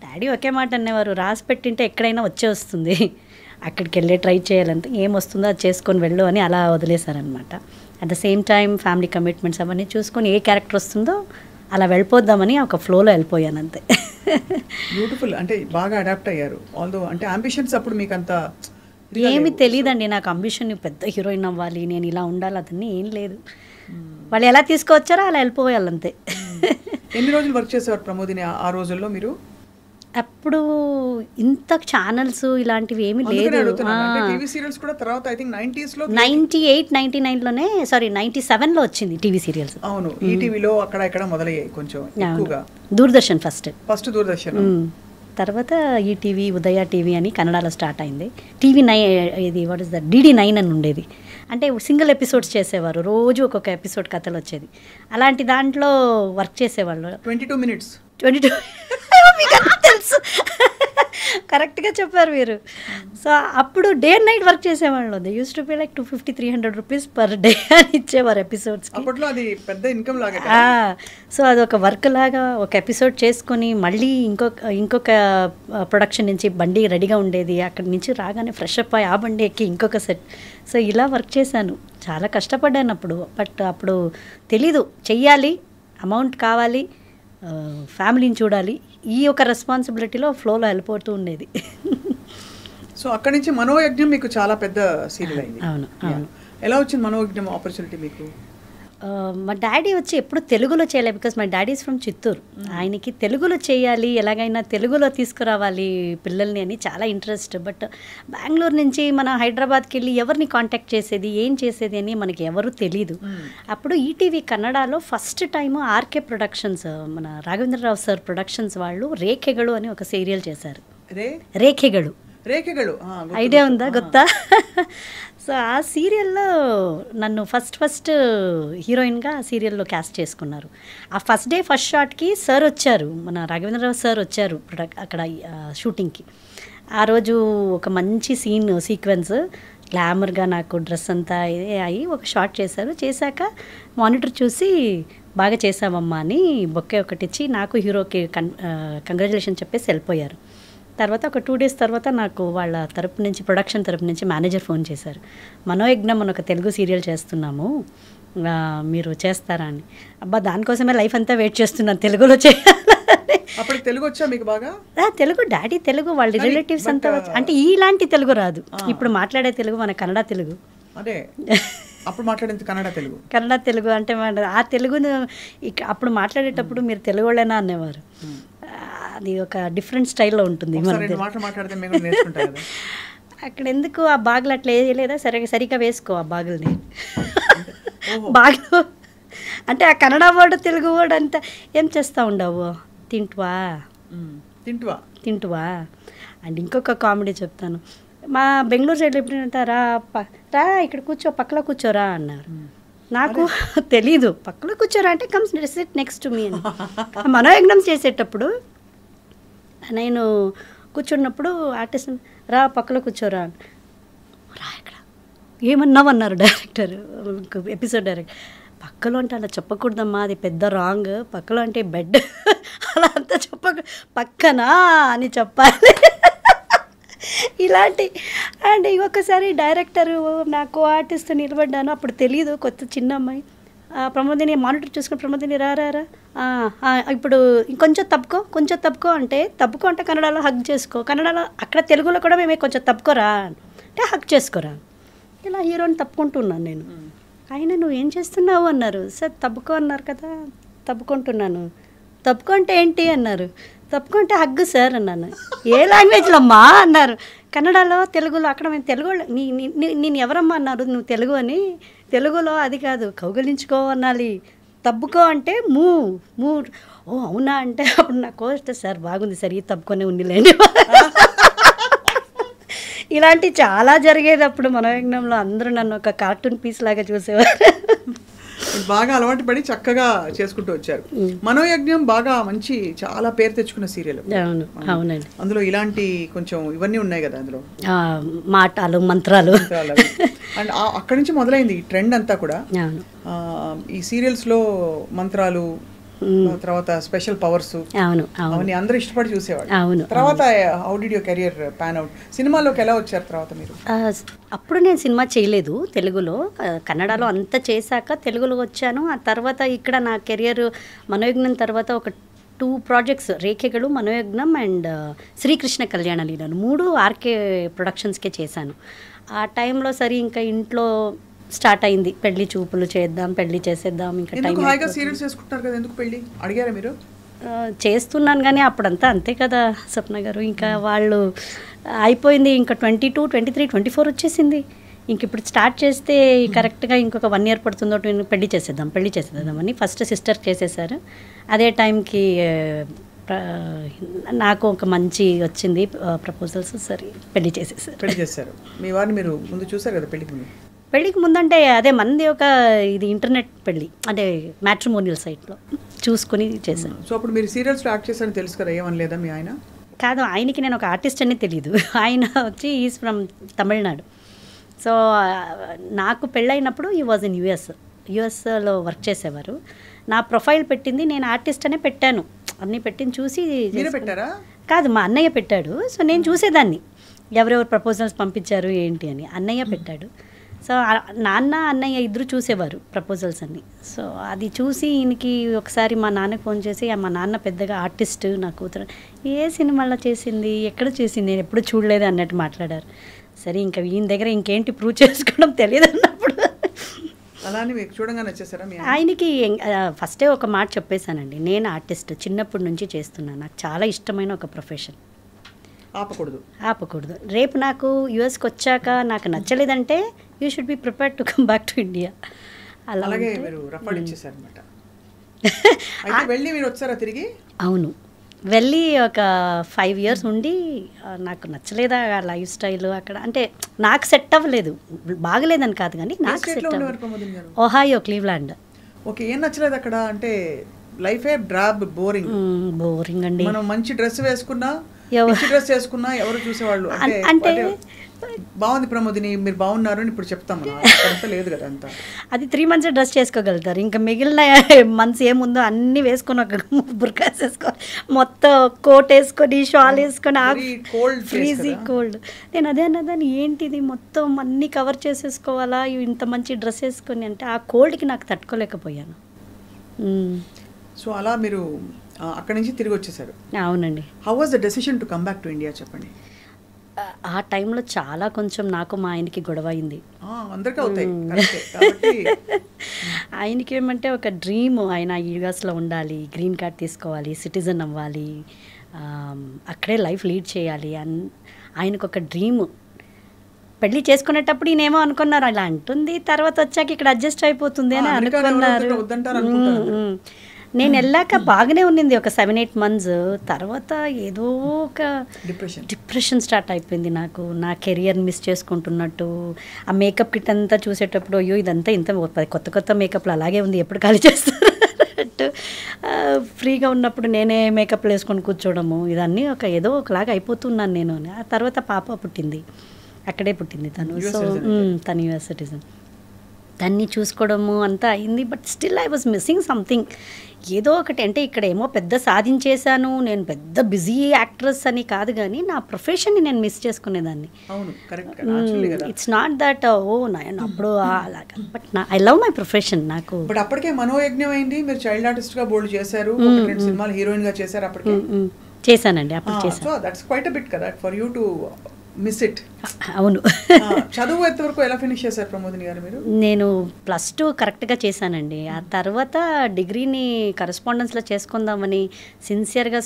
[SPEAKER 2] డాడీ ఒకే మాట అనేవారు, రాసి పెట్టింటే ఎక్కడైనా వస్తుంది, అక్కడికి వెళ్ళి ట్రై చేయాలంటే ఏం వస్తుందో అది చేసుకొని వెళ్ళు అని అలా వదిలేశారనమాట. At the same time family commitments అవన్నీ చూసుకొని ఏ క్యారెక్టర్ వస్తుందో అలా వెళ్ళిపోద్దామని ఒక ఫ్లోలో వెళ్ళిపోయాను అంతే.
[SPEAKER 1] బ్యూటిఫుల్. అంటే బాగా అడాప్ట్ అయ్యారు. ఆల్దో అంటే అంబిషన్స్ అప్పుడు మీకు అంత
[SPEAKER 2] ఏమీ తెలియదండి నాకు, అంబిషన్ పెద్ద హీరోయిన్ అవ్వాలి, నేను ఇలా ఉండాలి, అతన్ని ఏం లేదు. వాళ్ళు ఎలా తీసుకొచ్చారో అలా వెళ్ళిపోయాలి అంతే.
[SPEAKER 1] ఎన్ని రోజులు వర్క్ చేసేవారు ప్రమోదిని ఆ రోజుల్లో మీరు?
[SPEAKER 2] అప్పుడు ఇంత ఛానల్స్ ఇలాంటివి ఏమీ లేదు. 98, 99లోనే, సారీ 97లో వచ్చింది టీవీ సీరియల్స్.
[SPEAKER 1] అవును, ఈటీవీలో అక్కడ ఇక్కడ మొదలయ్యాయి కొంచెం ఎక్కువగా.
[SPEAKER 2] దూరదర్శన్ ఫస్ట్
[SPEAKER 1] దూరదర్శన్,
[SPEAKER 2] తర్వాత ఈటీవీ, ఉదయ టీవీ అని కన్నడలో స్టార్ట్ అయింది. టీవీ9 ఇది వాట్ ఇస్ ద DD9 అని ఉండేది. అంటే సింగిల్ ఎపిసోడ్స్ చేసేవారు, రోజు ఒక్కొక్క ఎపిసోడ్ కథలు వచ్చేది. అలాంటి దాంట్లో వర్క్ చేసేవాళ్ళు.
[SPEAKER 1] 22 minutes.
[SPEAKER 2] మీకు తెలుసు, కరెక్ట్గా చెప్పారు మీరు. సో అప్పుడు డే అండ్ నైట్ వర్క్ చేసేవాళ్ళు. They use to pay like 250-300 rupees per day అని ఇచ్చేవారు ఎపిసోడ్స్.
[SPEAKER 1] అప్పట్లో అది పెద్ద ఇన్కమ్ లాగా.
[SPEAKER 2] సో అది ఒక వర్క్ లాగా ఒక ఎపిసోడ్ చేసుకొని మళ్ళీ ఇంకొక ప్రొడక్షన్ నుంచి బండి రెడీగా ఉండేది, అక్కడి నుంచి రాగానే ఫ్రెష్ అప్ అయ్యి ఆ బండి ఎక్కి ఇంకొక సెట్. సో ఇలా వర్క్ చేశాను, చాలా కష్టపడ్డాను అప్పుడు. బట్ అప్పుడు తెలీదు, చెయ్యాలి, అమౌంట్ కావాలి, ఫ్యామిలీని చూడాలి, ఈ ఒక రెస్పాన్సిబిలిటీలో ఫ్లోలో వెళ్ళిపోతూ ఉండేది.
[SPEAKER 1] సో అక్కడి నుంచి మనోయజ్ఞం మీకు చాలా పెద్ద సీరియల్ అయింది.
[SPEAKER 2] అవును అవును.
[SPEAKER 1] ఎలా వచ్చింది మనోయజ్ఞం ఆపర్చునిటీ మీకు?
[SPEAKER 2] మా డాడీ వచ్చి ఎప్పుడు తెలుగులో చేయలేదు, because my daddy is from Chittoor. ఆయనకి తెలుగులో చేయాలి, ఎలాగైనా తెలుగులో తీసుకురావాలి పిల్లల్ని అని చాలా ఇంట్రెస్ట్. బట్ బెంగళూరు నుంచి మన హైదరాబాద్కి వెళ్ళి ఎవరిని కాంటాక్ట్ చేసేది, ఏం చేసేది అని మనకి ఎవరు తెలీదు. అప్పుడు ఈటీవీ కన్నడలో ఫస్ట్ టైము ఆర్కే ప్రొడక్షన్స్, మన రాఘవేంద్రరావు సార్ ప్రొడక్షన్స్ వాళ్ళు రేఖెగడు అని ఒక సీరియల్ చేశారు. రేఖెగడు ఐడియా ఉందా, గుర్తా? సో ఆ సీరియల్లో నన్ను ఫస్ట్ హీరోయిన్గా ఆ సీరియల్లో క్యాస్ట్ చేసుకున్నారు. ఆ ఫస్ట్ డే ఫస్ట్ షాట్కి సార్ వచ్చారు, మన రాఘవేంద్రరావు సార్ వచ్చారు అక్కడ షూటింగ్కి. ఆ రోజు ఒక మంచి సీక్వెన్స్ గ్లామర్గా నాకు డ్రెస్ అంతా అయ్యి ఒక షాట్ చేశారు. చేశాక మానిటర్ చూసి బాగా చేసావమ్మా అని బొక్కే ఒకటి ఇచ్చి నాకు హీరోకి కంగ్రాచులేషన్ చెప్పేసి వెళ్ళిపోయారు. తర్వాత ఒక 2 days తర్వాత నాకు వాళ్ళ తరపు నుంచి, ప్రొడక్షన్ తరపు నుంచి మేనేజర్ ఫోన్ చేశారు, మనోయజ్ఞం అని ఒక తెలుగు సీరియల్ చేస్తున్నాము, మీరు చేస్తారా అని. అబ్బా, దానికోసమే లైఫ్ అంతా వెయిట్ చేస్తున్నాను తెలుగులో చేయాలని.
[SPEAKER 1] అప్పుడు తెలుగు వచ్చా మీకు బాగా?
[SPEAKER 2] తెలుగు డాడీ తెలుగు, వాళ్ళ రిలేటివ్స్ అంతా అంటే ఇలాంటి తెలుగు రాదు. ఇప్పుడు మాట్లాడే తెలుగు మన కన్నడ తెలుగు.
[SPEAKER 1] అదే అప్పుడు మాట్లాడేది
[SPEAKER 2] కన్నడ తెలుగు అంటే ఆ తెలుగును అప్పుడు మాట్లాడేటప్పుడు మీరు తెలుగు వాళ్ళేనా అనేవారు. అది ఒక డిఫరెంట్ స్టైల్లో ఉంటుంది. అక్కడ ఎందుకు ఆ బాగులు అట్లా వేయలేదా, సరిగ్గా వేసుకో ఆ బాగుల్ని. బాగులు అంటే ఆ కన్నడ వర్డ్ తెలుగు వర్డ్ అంతా ఏం చేస్తూ ఉండవు, తింటువా. అండ్ ఇంకొక కామెడీ చెప్తాను. మా బెంగళూరు సైడ్లో ఎప్పుడంటే రా ఇక్కడ కూర్చో, పక్కలో కూర్చోరా అన్నారు. నాకు తెలీదు, పక్కలో కూర్చోరా అంటే comes SIT next to me అని. మనోయజ్ఞం చేసేటప్పుడు నేను కూర్చున్నప్పుడు ఆర్టిస్ట్ రా పక్కలో కూర్చోరా, రా ఇక్కడ ఏమన్నావు అన్నారు డైరెక్టర్, ఎపిసోడ్ డైరెక్టర్. పక్కలో అంటే అలా చెప్పకూడదమ్మా, అది పెద్ద రాంగ్, పక్కలో అంటే బెడ్ అలా అంతా పక్కనా అని చెప్పాలి. ఇలాంటి అండ్ ఇంకొకసారి డైరెక్టరు నాకు ఆర్టిస్ట్ నిలబడ్డాను, అప్పుడు తెలీదు, కొత్త చిన్న అమ్మాయి. ప్రమోదిని మానిటర్ చూసుకుని, ప్రమోదిని రా ఇప్పుడు కొంచెం తప్పుకో అంటే కన్నడలో హగ్ చేసుకో, కన్నడలో అక్కడ తెలుగులో కూడా మేము కొంచెం తప్పుకోరా అంటే హగ్ చేసుకోరా. ఇలా హీరోని తప్పుకుంటున్నాను నేను. అయినా నువ్వు ఏం చేస్తున్నావు అన్నారు. సార్ తప్పుకో అన్నారు కదా, తప్పుకుంటున్నాను. తప్పుకో అంటే ఏంటి అన్నారు. తప్పుకో అంటే హగ్గు సార్ అన్నాను. ఏ లాంగ్వేజ్లో అమ్మా అన్నారు. కన్నడలో తెలుగులో. అక్కడ మేము తెలుగు నేను ఎవరమ్మా అన్నారు, నువ్వు తెలుగు అని. తెలుగులో అది కాదు, కౌగలించుకో అనాలి. తప్పుకో అంటే మూ. ఓ అవునా అంటే అప్పుడు నాకు వస్తే సార్ బాగుంది సార్, ఈ తప్పుకొనే ఉండిలేండి. ఇలాంటి చాలా జరిగేది అప్పుడు మనోయజ్ఞంలో. అందరూ నన్ను ఒక కార్టూన్ పీస్ లాగా చూసేవారు.
[SPEAKER 1] బాగా అలవాటు పడి చక్కగా చేసుకుంటూ వచ్చారు. మనోయజ్ఞం బాగా మంచి చాలా పేరు తెచ్చుకున్న సీరియల్.
[SPEAKER 2] అవును, అవునండి.
[SPEAKER 1] అందులో ఇలాంటి కొంచెం ఇవన్నీ ఉన్నాయి కదా అందులో,
[SPEAKER 2] మాటలు, మంత్రాలు.
[SPEAKER 1] అండ్ అక్కడి నుంచి మొదలైంది ఈ ట్రెండ్ అంతా కూడా.
[SPEAKER 2] అవును,
[SPEAKER 1] ఈ సీరియల్స్లో మంత్రాలు, తర్వాత స్పెషల్ పవర్స్,
[SPEAKER 2] అవును,
[SPEAKER 1] అవన్నీ అందరూ ఇష్టపడి చూసేవాడు.
[SPEAKER 2] అవును.
[SPEAKER 1] తర్వాత how did your career pan out? సినిమాలోకి ఎలా వచ్చారు తర్వాత మీరు?
[SPEAKER 2] అప్పుడు నేను సినిమా చేయలేదు తెలుగులో, కన్నడలో అంతా చేశాక తెలుగులో వచ్చాను. ఆ తర్వాత ఇక్కడ నా కెరియర్ మనోయజ్ఞం తర్వాత ఒక 2 ప్రాజెక్ట్స్, రేఖెగలు, మనోయజ్ఞం అండ్ శ్రీకృష్ణ కళ్యాణ లీలలు 3 ఆర్కే ప్రొడక్షన్స్కే చేశాను. ఆ టైంలో సరే ఇంకా ఇంట్లో స్టార్ట్ అయింది, పెళ్లి చూపులు చేద్దాం, పెళ్లి చేసేద్దాం, ఇంకా టైం
[SPEAKER 1] హాయిగా సీరియల్స్ చేసుకుంటారు కదా, ఎందుకు పెళ్లి అడిగారా మీరు?
[SPEAKER 2] చేస్తున్నాను కానీ అప్పుడంతా అంతే కదా స్వప్న గారు, ఇంకా వాళ్ళు అయిపోయింది, ఇంకా 22, 23, 24 వచ్చేసింది. ఇంక ఇప్పుడు స్టార్ట్ చేస్తే కరెక్ట్గా ఇంకొక 1 year పడుతుందో పెళ్లి చేసేద్దాం అని ఫస్ట్ సిస్టర్ చేసేసారు. అదే టైంకి నాకు ఒక మంచి వచ్చింది ప్రపోజల్స్, సరే పెళ్లి చేసేసారు.
[SPEAKER 1] మీ వారిని మీరు ముందు చూసారు కదా
[SPEAKER 2] పెళ్ళికి ముందంటే అదే మంది ఒక ఇది ఇంటర్నెట్ పెళ్ళి, అంటే మ్యాట్రిమోనియల్ సైట్లో చూసుకుని చేశాను.
[SPEAKER 1] సో అప్పుడు మీరు సీరియల్స్లో యాక్ట్ చేశారని తెలుసు కదా, ఏమని లేదా మీ ఆయన?
[SPEAKER 2] కాదు, ఆయనకి నేను ఒక ఆర్టిస్ట్ అని తెలీదు. ఆయన వచ్చి ఈజ్ ఫ్రమ్ తమిళనాడు. సో నాకు పెళ్ళైనప్పుడు ఈ వాజ్ ఇన్ యుఎస్లో వర్క్ చేసేవారు. నా ప్రొఫైల్ పెట్టింది, నేను ఆర్టిస్ట్ అనే పెట్టాను, అన్నీ పెట్టింది చూసి.
[SPEAKER 1] పెట్టారా?
[SPEAKER 2] కాదు, మా అన్నయ్య పెట్టాడు. సో నేను చూసేదాన్ని ఎవరెవరు ప్రపోజల్స్ పంపించారు ఏంటి అని. అన్నయ్య పెట్టాడు. సో నాన్న అన్నయ్య ఇద్దరు చూసేవారు ప్రపోజల్స్ అన్ని. సో అది చూసి ఈయనకి ఒకసారి మా నాన్నకి ఫోన్ చేసి, మా నాన్న పెద్దగా ఆర్టిస్ట్, నా కూతురు ఏ సినిమాలో చేసింది, ఎక్కడ చేసింది, నేను ఎప్పుడు చూడలేదు అన్నట్టు మాట్లాడారు. సరే ఇంకా ఈయన దగ్గర ఇంకేంటి ప్రూవ్ చేసుకోవడం తెలియదు అన్నప్పుడు
[SPEAKER 1] అలానే మీకు చూడంగానే వచ్చేసారా?
[SPEAKER 2] ఆయనకి ఫస్టే ఒక మాట చెప్పేశానండి, నేను ఆర్టిస్ట్ చిన్నప్పటి నుంచి చేస్తున్నాను, నాకు చాలా ఇష్టమైన ఒక ప్రొఫెషన్, ఆపకూడదు. రేపు నాకు యుఎస్కి వచ్చాక నాకు నచ్చలేదంటే you should be prepared to come back to India.
[SPEAKER 1] అలాగే మీరు రఫాడ్ ఇచ్చేసారన్నమాట. వెళ్ళి మీరు వచ్చారా తిరిగి?
[SPEAKER 2] అవును, వెళ్ళి ఒక 5 years ఉండి నాకు నచ్చలేదా లైఫ్ స్టైల్ అక్కడ, అంటే నాకు సెట్ అవ్వలేదు, బాగలేదని కాదు కానీ నాకు సెట్ అవ్వలేదు. Ohio, Cleveland.
[SPEAKER 1] ఓకే, ఏం నచ్చలేదు అక్కడ? అంటే లైఫే డ్రాబ్, బోరింగ్
[SPEAKER 2] అండి.
[SPEAKER 1] మనం మంచి డ్రెస్ వేసుకున్నా, డ్రెస్ వేసుకున్నా ఎవరు చూసేవాళ్ళు
[SPEAKER 2] అంటే
[SPEAKER 1] బాగుంది ప్రమోదిని, మీరు బాగున్నారు అని ఇప్పుడు చెప్తాం, లేదు కదా అంతా.
[SPEAKER 2] అది 3 months డ్రెస్ చేసుకోగలుగుతారు, ఇంకా మిగిలిన మంత్స్ ఏముందో అన్నీ వేసుకొని ఒక బుర్కాస్ వేసుకొని, మొత్తం కోట్ వేసుకొని, షాల్ వేసుకొని, ఫ్రీజీ కోల్డ్. నేను అదే అన్నదాన్ని, ఏంటిది మొత్తం అన్నీ కవర్ చేసేసుకోవాలా ఇంత మంచి డ్రెస్ వేసుకొని అంటే, ఆ కోల్డ్కి నాకు తట్టుకోలేకపోయాను.
[SPEAKER 1] సో అలా మీరు అక్కడి నుంచి తిరిగి వచ్చేసారు.
[SPEAKER 2] అవునండి.
[SPEAKER 1] How was the decision to come back to India చెప్పండి.
[SPEAKER 2] ఆ టైంలో చాలా కొంచెం నాకు మా ఆయనకి గొడవ అయింది.
[SPEAKER 1] అందరికీ అవుతాయి.
[SPEAKER 2] ఆయనకి ఏమంటే ఒక డ్రీమ్, ఆయన యుఎస్లో ఉండాలి, గ్రీన్ కార్డ్ తీసుకోవాలి, సిటిజన్ అవ్వాలి, అక్కడే లైఫ్ లీడ్ చేయాలి అని ఆయనకు ఒక డ్రీమ్. పెళ్లి చేసుకునేటప్పుడు ఈయనేమో అనుకున్నారు అలా అంటుంది, తర్వాత వచ్చాక ఇక్కడ అడ్జస్ట్ అయిపోతుంది అని అనుకున్నారు. నేను వెళ్ళాక బాగానే ఉన్నింది ఒక 7-8 months. తర్వాత ఏదో ఒక డిప్రెషన్ స్టార్ట్ అయిపోయింది నాకు, నా కెరియర్ మిస్ చేసుకుంటున్నట్టు. ఆ మేకప్ కిట్ అంతా చూసేటప్పుడు అయ్యో ఇదంతా ఇంత కొత్త మేకప్లు అలాగే ఉంది, ఎప్పుడు ఖాళీ చేస్తారు అన్నట్టు. ఫ్రీగా ఉన్నప్పుడు నేనే మేకప్లు వేసుకొని కూర్చోవడము, ఇదన్నీ ఏదో ఒకలాగా అయిపోతున్నాను నేను. ఆ తర్వాత పాప పుట్టింది, అక్కడే పుట్టింది తను. సో తను యుఎస్ సిటిజన్. దాన్ని చూసుకోవడము అంతా అయింది. But still I was missing something, ఏదో ఒకటి. అంటే ఇక్కడ ఏమో పెద్ద సాధించేశాను, నేను పెద్ద బిజీ యాక్ట్రెస్ అని కాదు కానీ నా ప్రొఫెషన్ని నేను మిస్ చేసుకునేదాన్ని. ఇట్స్ నాట్ దట్ నేను అప్పుడు అలాగా, but I love my profession. నాకు
[SPEAKER 1] బట్ అప్పటికే మనోయజ్ఞం అయింది, మీరు చైల్డ్ ఆర్టిస్ట్గా బోల్డ్ చేశారు, 2 సినిమాలు హీరోయిన్గా చేశారు. అప్పటికే
[SPEAKER 2] చేశానండి, అప్పుడు చేశాను.
[SPEAKER 1] So that's quite a bit కదా for you to miss it.
[SPEAKER 2] అవును.
[SPEAKER 1] చదువు ఎంతవరకు ఎలా ఫినిష్ చేశారు ప్రమోదిని గారు మీరు?
[SPEAKER 2] నేను +2 కరెక్ట్గా చేశానండి. ఆ తర్వాత డిగ్రీని కరెస్పాండెన్స్లో చేసుకుందామని సిన్సియర్గా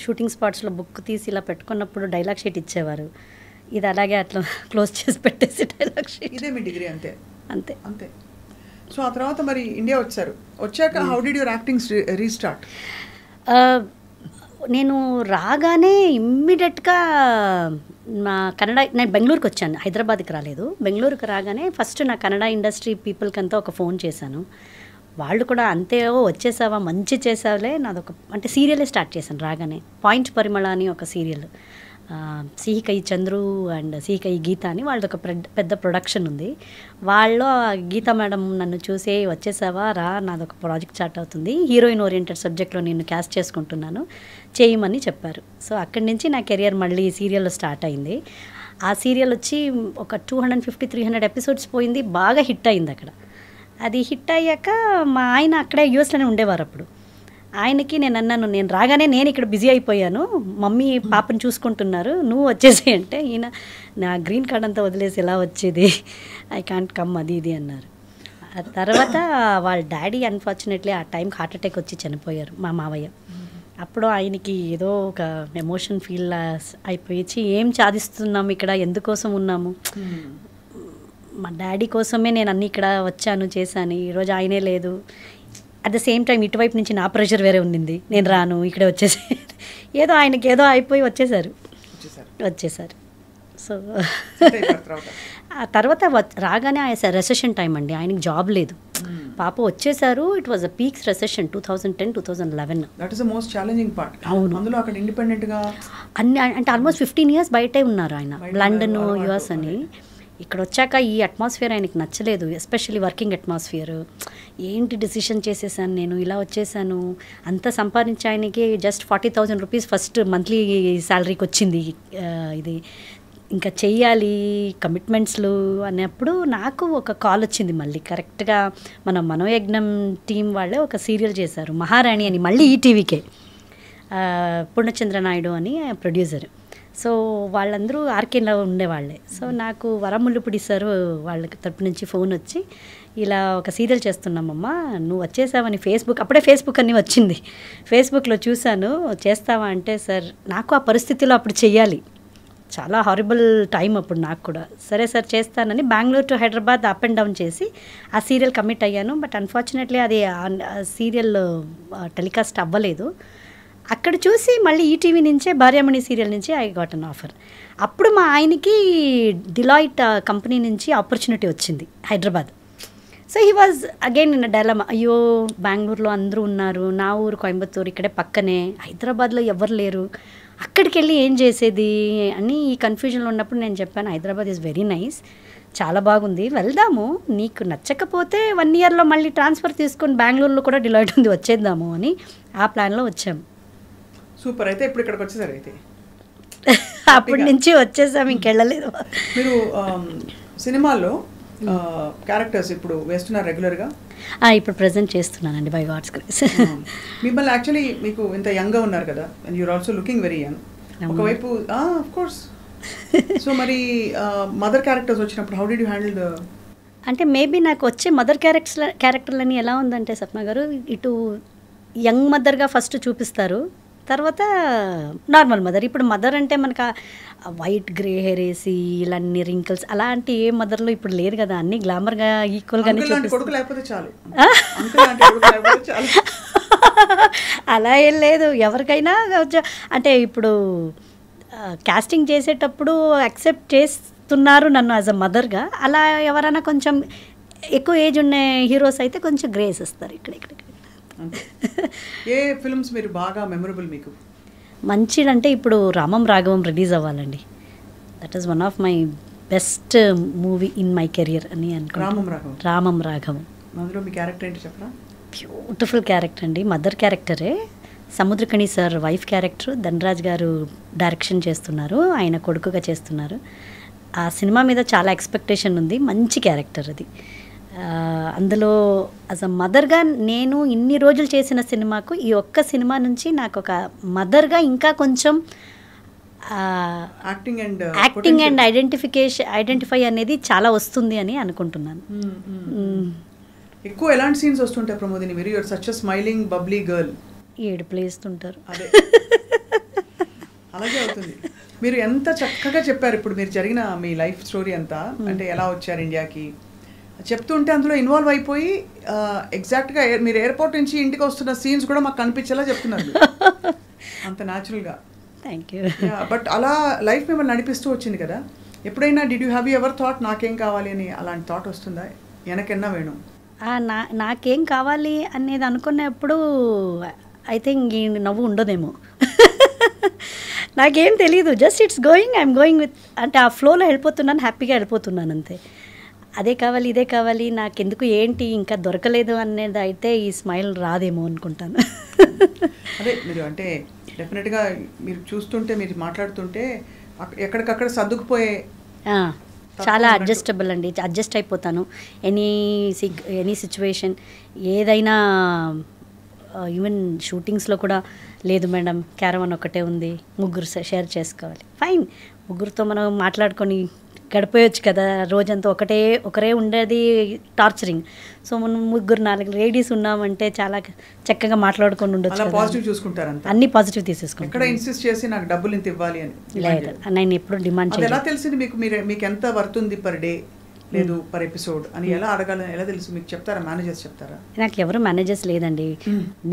[SPEAKER 2] షూటింగ్ స్పాట్స్లో బుక్ తీసి ఇలా పెట్టుకున్నప్పుడు డైలాగ్ షీట్ ఇచ్చేవారు. ఇది అలాగే అట్లా క్లోజ్ చేసి పెట్టేసి డైలాగ్ షీట్.
[SPEAKER 1] ఇదే మీ డిగ్రీ? అంతే
[SPEAKER 2] అంతే
[SPEAKER 1] అంతే. సో ఆ తర్వాత మరి ఇండియా వచ్చాక how did your acting restart?
[SPEAKER 2] నేను రాగానే ఇమ్మీడియట్గా నా కన్నడ, నేను బెంగళూరుకి వచ్చాను, హైదరాబాద్కి రాలేదు. బెంగళూరుకి రాగానే ఫస్ట్ నా కన్నడ ఇండస్ట్రీ పీపుల్కి అంతా ఒక ఫోన్ చేశాను. వాళ్ళు కూడా అంతే వచ్చేసావా మంచి చేసావులే నాదొక అంటే సీరియలే స్టార్ట్ చేశాను రాగానే. పాయింట్ పరిమళ అని ఒక సీరియల్, సిహికై చంద్రు అండ్ సిహికై గీత అని వాళ్ళదొక పెద్ద ప్రొడక్షన్ ఉంది. వాళ్ళు గీత మేడం నన్ను చూసి వచ్చేసావా రా నాదొక ప్రాజెక్ట్ స్టార్ట్ అవుతుంది, హీరోయిన్ ఓరియంటెడ్ సబ్జెక్ట్లో నేను క్యాస్ట్ చేసుకుంటున్నాను చేయమని చెప్పారు. సో అక్కడి నుంచి నా కెరియర్ మళ్ళీ సీరియల్లో స్టార్ట్ అయింది. ఆ సీరియల్ వచ్చి ఒక 250-300 ఎపిసోడ్స్ పోయింది, బాగా హిట్ అయింది అక్కడ. అది హిట్ అయ్యాక మా ఆయన అక్కడే యూఎస్లోనే ఉండేవారు అప్పుడు. ఆయనకి నేను అన్నాను, నేను రాగానే నేను ఇక్కడ బిజీ అయిపోయాను, మమ్మీ పాపని చూసుకుంటున్నారు, నువ్వు వచ్చేసి అంటే ఈయన నా గ్రీన్ కార్డ్ అంతా వదిలేసి ఎలా వచ్చేది, ఐ కాంట్ కమ్ అది ఇది అన్నారు. ఆ తర్వాత వాళ్ళ డాడీ అన్ఫార్చునేట్లీ ఆ టైంకి హార్ట్ అటాక్ వచ్చి చనిపోయారు మా మావయ్య. అప్పుడు ఆయనకి ఏదో ఒక ఎమోషన్ ఫీల్ అయిపోయి ఏం సాధిస్తున్నాము ఇక్కడ, ఎందుకోసం ఉన్నాము, మా డాడీ కోసమే నేను అన్నీ ఇక్కడ వచ్చాను చేశాను, ఈరోజు ఆయనే లేదు. అట్ ద సేమ్ టైం ఇటువైపు నుంచి నా ప్రెషర్ వేరే ఉండింది, నేను రాను ఇక్కడే వచ్చేసి ఏదో ఆయనకి ఏదో అయిపోయి వచ్చేసారు. సో ఆ తర్వాత రాగానే ఆయన రెసెషన్ టైం అండి, ఆయనకి జాబ్ లేదు, పాప వచ్చేసారు. It was a peaks recession 2010-2011.
[SPEAKER 1] That is the most challenging part.
[SPEAKER 2] అవును,
[SPEAKER 1] అందులో అక్కడ ఇండిపెండెంట్గా
[SPEAKER 2] అన్ని అంటే ఆల్మోస్ట్ 15 years బయటే ఉన్నారు ఆయన, లండన్ యుఎస్ అని. ఇక్కడ వచ్చాక ఈ అట్మాస్ఫియర్ ఆయనకి నచ్చలేదు, ఎస్పెషల్లీ వర్కింగ్ అట్మాస్ఫియర్. ఏంటి డిసిషన్ చేసేసాను నేను, ఇలా వచ్చేసాను, అంత సంపాదించి ఆయనకి జస్ట్ 40,000 రూపీస్ ఫస్ట్ మంత్లీ శాలరీకి వచ్చింది. ఇది ఇంకా చెయ్యాలి కమిట్మెంట్స్లు అన్నప్పుడు నాకు ఒక కాల్ వచ్చింది మళ్ళీ. కరెక్ట్గా మన మనోయజ్ఞం టీం వాళ్ళే ఒక సీరియల్ చేశారు మహారాణి అని, మళ్ళీ ఈటీవీకే, పూర్ణచంద్ర నాయుడు అని ప్రొడ్యూసర్. సో వాళ్ళందరూ ఆర్కేలో ఉండేవాళ్ళే. సో నాకు వరముల్లుపుడి సార్ వాళ్ళకి తరపు నుంచి ఫోన్ వచ్చి, ఇలా ఒక సీరియల్ చేస్తున్నామమ్మా, నువ్వు వచ్చేసావని అప్పుడే ఫేస్బుక్ అన్నీ వచ్చింది, ఫేస్బుక్లో చూశాను, చేస్తావా అంటే, సార్ నాకు ఆ పరిస్థితిలో అప్పుడు చెయ్యాలి, చాలా హారిబుల్ టైం అప్పుడు నాకు కూడా. సరే సార్ చేస్తానని Bengaluru to Hyderabad up and down చేసి ఆ సీరియల్ కమిట్ అయ్యాను. బట్ అన్ఫార్చునేట్లీ అది సీరియల్ టెలికాస్ట్ అవ్వలేదు. అక్కడ చూసి మళ్ళీ ఈటీవీ నుంచే భార్యామణి సీరియల్ నుంచి ఐ గాట్ అన్ ఆఫర్. అప్పుడు మా ఆయనకి డిలాయిట్ కంపెనీ నుంచి ఆపర్చునిటీ వచ్చింది Hyderabad. So he was again in dilemma, అయ్యో బెంగళూరులో అందరూ ఉన్నారు, నా ఊరు కోయంబత్తూరు ఇక్కడే పక్కనే, హైదరాబాద్లో ఎవరు లేరు, అక్కడికి వెళ్ళి ఏం చేసేది అని ఈ కన్ఫ్యూజన్లో ఉన్నప్పుడు నేను చెప్పాను, హైదరాబాద్ ఈజ్ వెరీ నైస్, చాలా బాగుంది, వెళ్దాము, నీకు నచ్చకపోతే 1 yearలో మళ్ళీ ట్రాన్స్ఫర్ తీసుకొని బెంగళూరులో కూడా డిలాయిట్ ఉంది వచ్చేద్దాము అని ఆ ప్లాన్లో వచ్చాము.
[SPEAKER 1] సూపర్. అయితే ఇప్పుడు ఇక్కడికి వచ్చేసారు. అయితే
[SPEAKER 2] అప్పటి నుంచి వచ్చేసాము, ఇంకెళ్ళలేదు.
[SPEAKER 1] మీరు సినిమాల్లో క్యారెక్టర్స్ ఇప్పుడు వేస్తున్నారు రెగ్యులర్గా?
[SPEAKER 2] ఇప్పుడు ప్రజెంట్ చేస్తున్నానండి బై గాడ్స్ గ్రేస్.
[SPEAKER 1] మిమ్మల్ని యాక్చువల్లీ మీకు ఇంత యంగ్గా ఉన్నారు కదా, and you're also looking very young. ఒకవైపు ఆఫ్ కోర్స్. సో మరి మదర్ క్యారెక్టర్స్ వచ్చినప్పుడు how did you handle the?
[SPEAKER 2] అంటే మేబీ నాకు వచ్చే మదర్ క్యారెక్టర్లని ఎలా ఉందంటే సప్న గారు, ఇటు యంగ్ మదర్గా ఫస్ట్ చూపిస్తారు, తర్వాత నార్మల్ మదర్. ఇప్పుడు మదర్ అంటే మనకు వైట్ గ్రే హెయిర్ వేసి ఇలా అన్ని రింకిల్స్ అలాంటి ఏ మదర్లో ఇప్పుడు లేదు కదా, అన్ని గ్లామర్గా ఈక్వల్గానే చూపిస్తారు. అలా ఏం లేదు, ఎవరికైనా అంటే ఇప్పుడు కాస్టింగ్ చేసేటప్పుడు యాక్సెప్ట్ చేస్తున్నారు నన్ను యాజ్ అ మదర్గా. అలా ఎవరైనా కొంచెం ఎక్కువ ఏజ్ ఉన్న హీరోస్ అయితే కొంచెం గ్రేస్ ఇస్తారు ఇక్కడ.
[SPEAKER 1] ఏ ఫిల్మ్స్ మీరు బాగా మెమరబుల్ మీకు?
[SPEAKER 2] మంచిదంటే ఇప్పుడు రామం రాఘవం రిలీజ్ అవ్వాలండి. That is one of my best movie in my career అని అనుకుంటున్నాను. రామం రాఘవం.
[SPEAKER 1] అందులో మీ క్యారెక్టర్ ఏంటి చెప్పరా?
[SPEAKER 2] బ్యూటిఫుల్ క్యారెక్టర్ అండి, మదర్ క్యారెక్టరే. Samuthirakani sir wife character, Dhanraj garu direction చేస్తున్నారు, ఆయన కొడుకుగా చేస్తున్నారు. ఆ సినిమా మీద చాలా ఎక్స్పెక్టేషన్ ఉంది, మంచి క్యారెక్టర్ అది. అందులో యాజ్ అ మదర్గా నేను ఇన్ని రోజులు చేసిన సినిమాకు ఈ ఒక్క సినిమా నుంచి నాకు ఒక మదర్గా ఇంకా కొంచెం యాక్టింగ్ అండ్ ఐడెంటిఫై అనేది చాలా వస్తుంది అని అనుకుంటున్నాను.
[SPEAKER 1] ఎక్కువ ఎలాంటి సీన్స్ వస్తుంటాయి ప్రమోదిని? మీరు you're such a smiling bubbly girl.
[SPEAKER 2] ఏడుపులు వేస్తుంటారు.
[SPEAKER 1] అదే అలాగే అవుతుంది. మీరు ఎంత చక్కగా చెప్పారు ఇప్పుడు మీరు జరిగిన మీ లైఫ్ స్టోరీ అంతా, అంటే ఎలా వచ్చారు ఇండియాకి చెప్తుంటే అందులో ఇన్వాల్వ్ అయిపోయి ఎగ్జాక్ట్గా మీరు ఎయిర్పోర్ట్ నుంచి ఇంటికి వస్తున్న సీన్స్ కూడా మాకు కనిపించేలా చెప్తున్నారు అంత న్యాచురల్గా.
[SPEAKER 2] Thank you.
[SPEAKER 1] బట్ అలా లైఫ్ మిమ్మల్ని నడిపిస్తూ వచ్చింది కదా, ఎప్పుడైనా did you have ever thought నాకేం కావాలి అని అలాంటి థాట్ వస్తుందా? వెనకెన్నా వేణు
[SPEAKER 2] నాకేం కావాలి అనేది అనుకున్నప్పుడు ఐ థింక్ ఈ నవ్వు ఉండదేమో. నాకేం తెలీదు, just it's going, I'm going with, అంటే ఆ ఫ్లోలో వెళ్ళిపోతున్నాను, హ్యాపీగా వెళ్ళిపోతున్నాను అంతే. అదే కావాలి, ఇదే కావాలి, నాకెందుకు ఏంటి ఇంకా దొరకలేదు అనేది అయితే ఈ స్మైల్ రాదేమో అనుకుంటాను.
[SPEAKER 1] అదే మీరు అంటే డెఫినెట్గా మీరు చూస్తుంటే, మీరు మాట్లాడుతుంటే ఎక్కడికక్కడ సర్దుకుపోయే,
[SPEAKER 2] చాలా అడ్జస్టబుల్ అండి, అడ్జస్ట్ అయిపోతాను. ఎనీ సిచ్యువేషన్ ఏదైనా, ఈవెన్ షూటింగ్స్లో కూడా లేదు మేడం క్యారవాన్ ఒకటే ఉంది, ముగ్గురు షేర్ చేసుకోవాలి, ఫైన్, ముగ్గురితో మనం మాట్లాడుకొని గడిపోయొచ్చు కదా, రోజంతా ఒకరే ఉండేది టార్చరింగ్. సో మనం 3-4 లేడీస్ ఉన్నామంటే చాలా చక్కగా మాట్లాడుకొని ఉండొచ్చు.
[SPEAKER 1] పాజిటివ్ చూసుకుంటారు,
[SPEAKER 2] అన్ని పాజిటివ్ తీసేసుకుంటారు.
[SPEAKER 1] ఎక్కడ ఇన్సిస్ట్ చేసి నాకు డబ్బులు ఇంత ఇవ్వాలి అని
[SPEAKER 2] లేదు, నేను ఎప్పుడు డిమాండ్
[SPEAKER 1] చేయలేదు. ఎలా తెలిసింది మీకు, మీకు ఎంత వర్తుంది పర్ డే లేదు పర్ ఎపిసోడ్ అని ఎలా అడగాలని ఎలా తెలుసు మీకు? చెప్తారా, మేనేజర్స్ చెప్తారా?
[SPEAKER 2] నాకు ఎవరు మేనేజర్స్ లేదండి,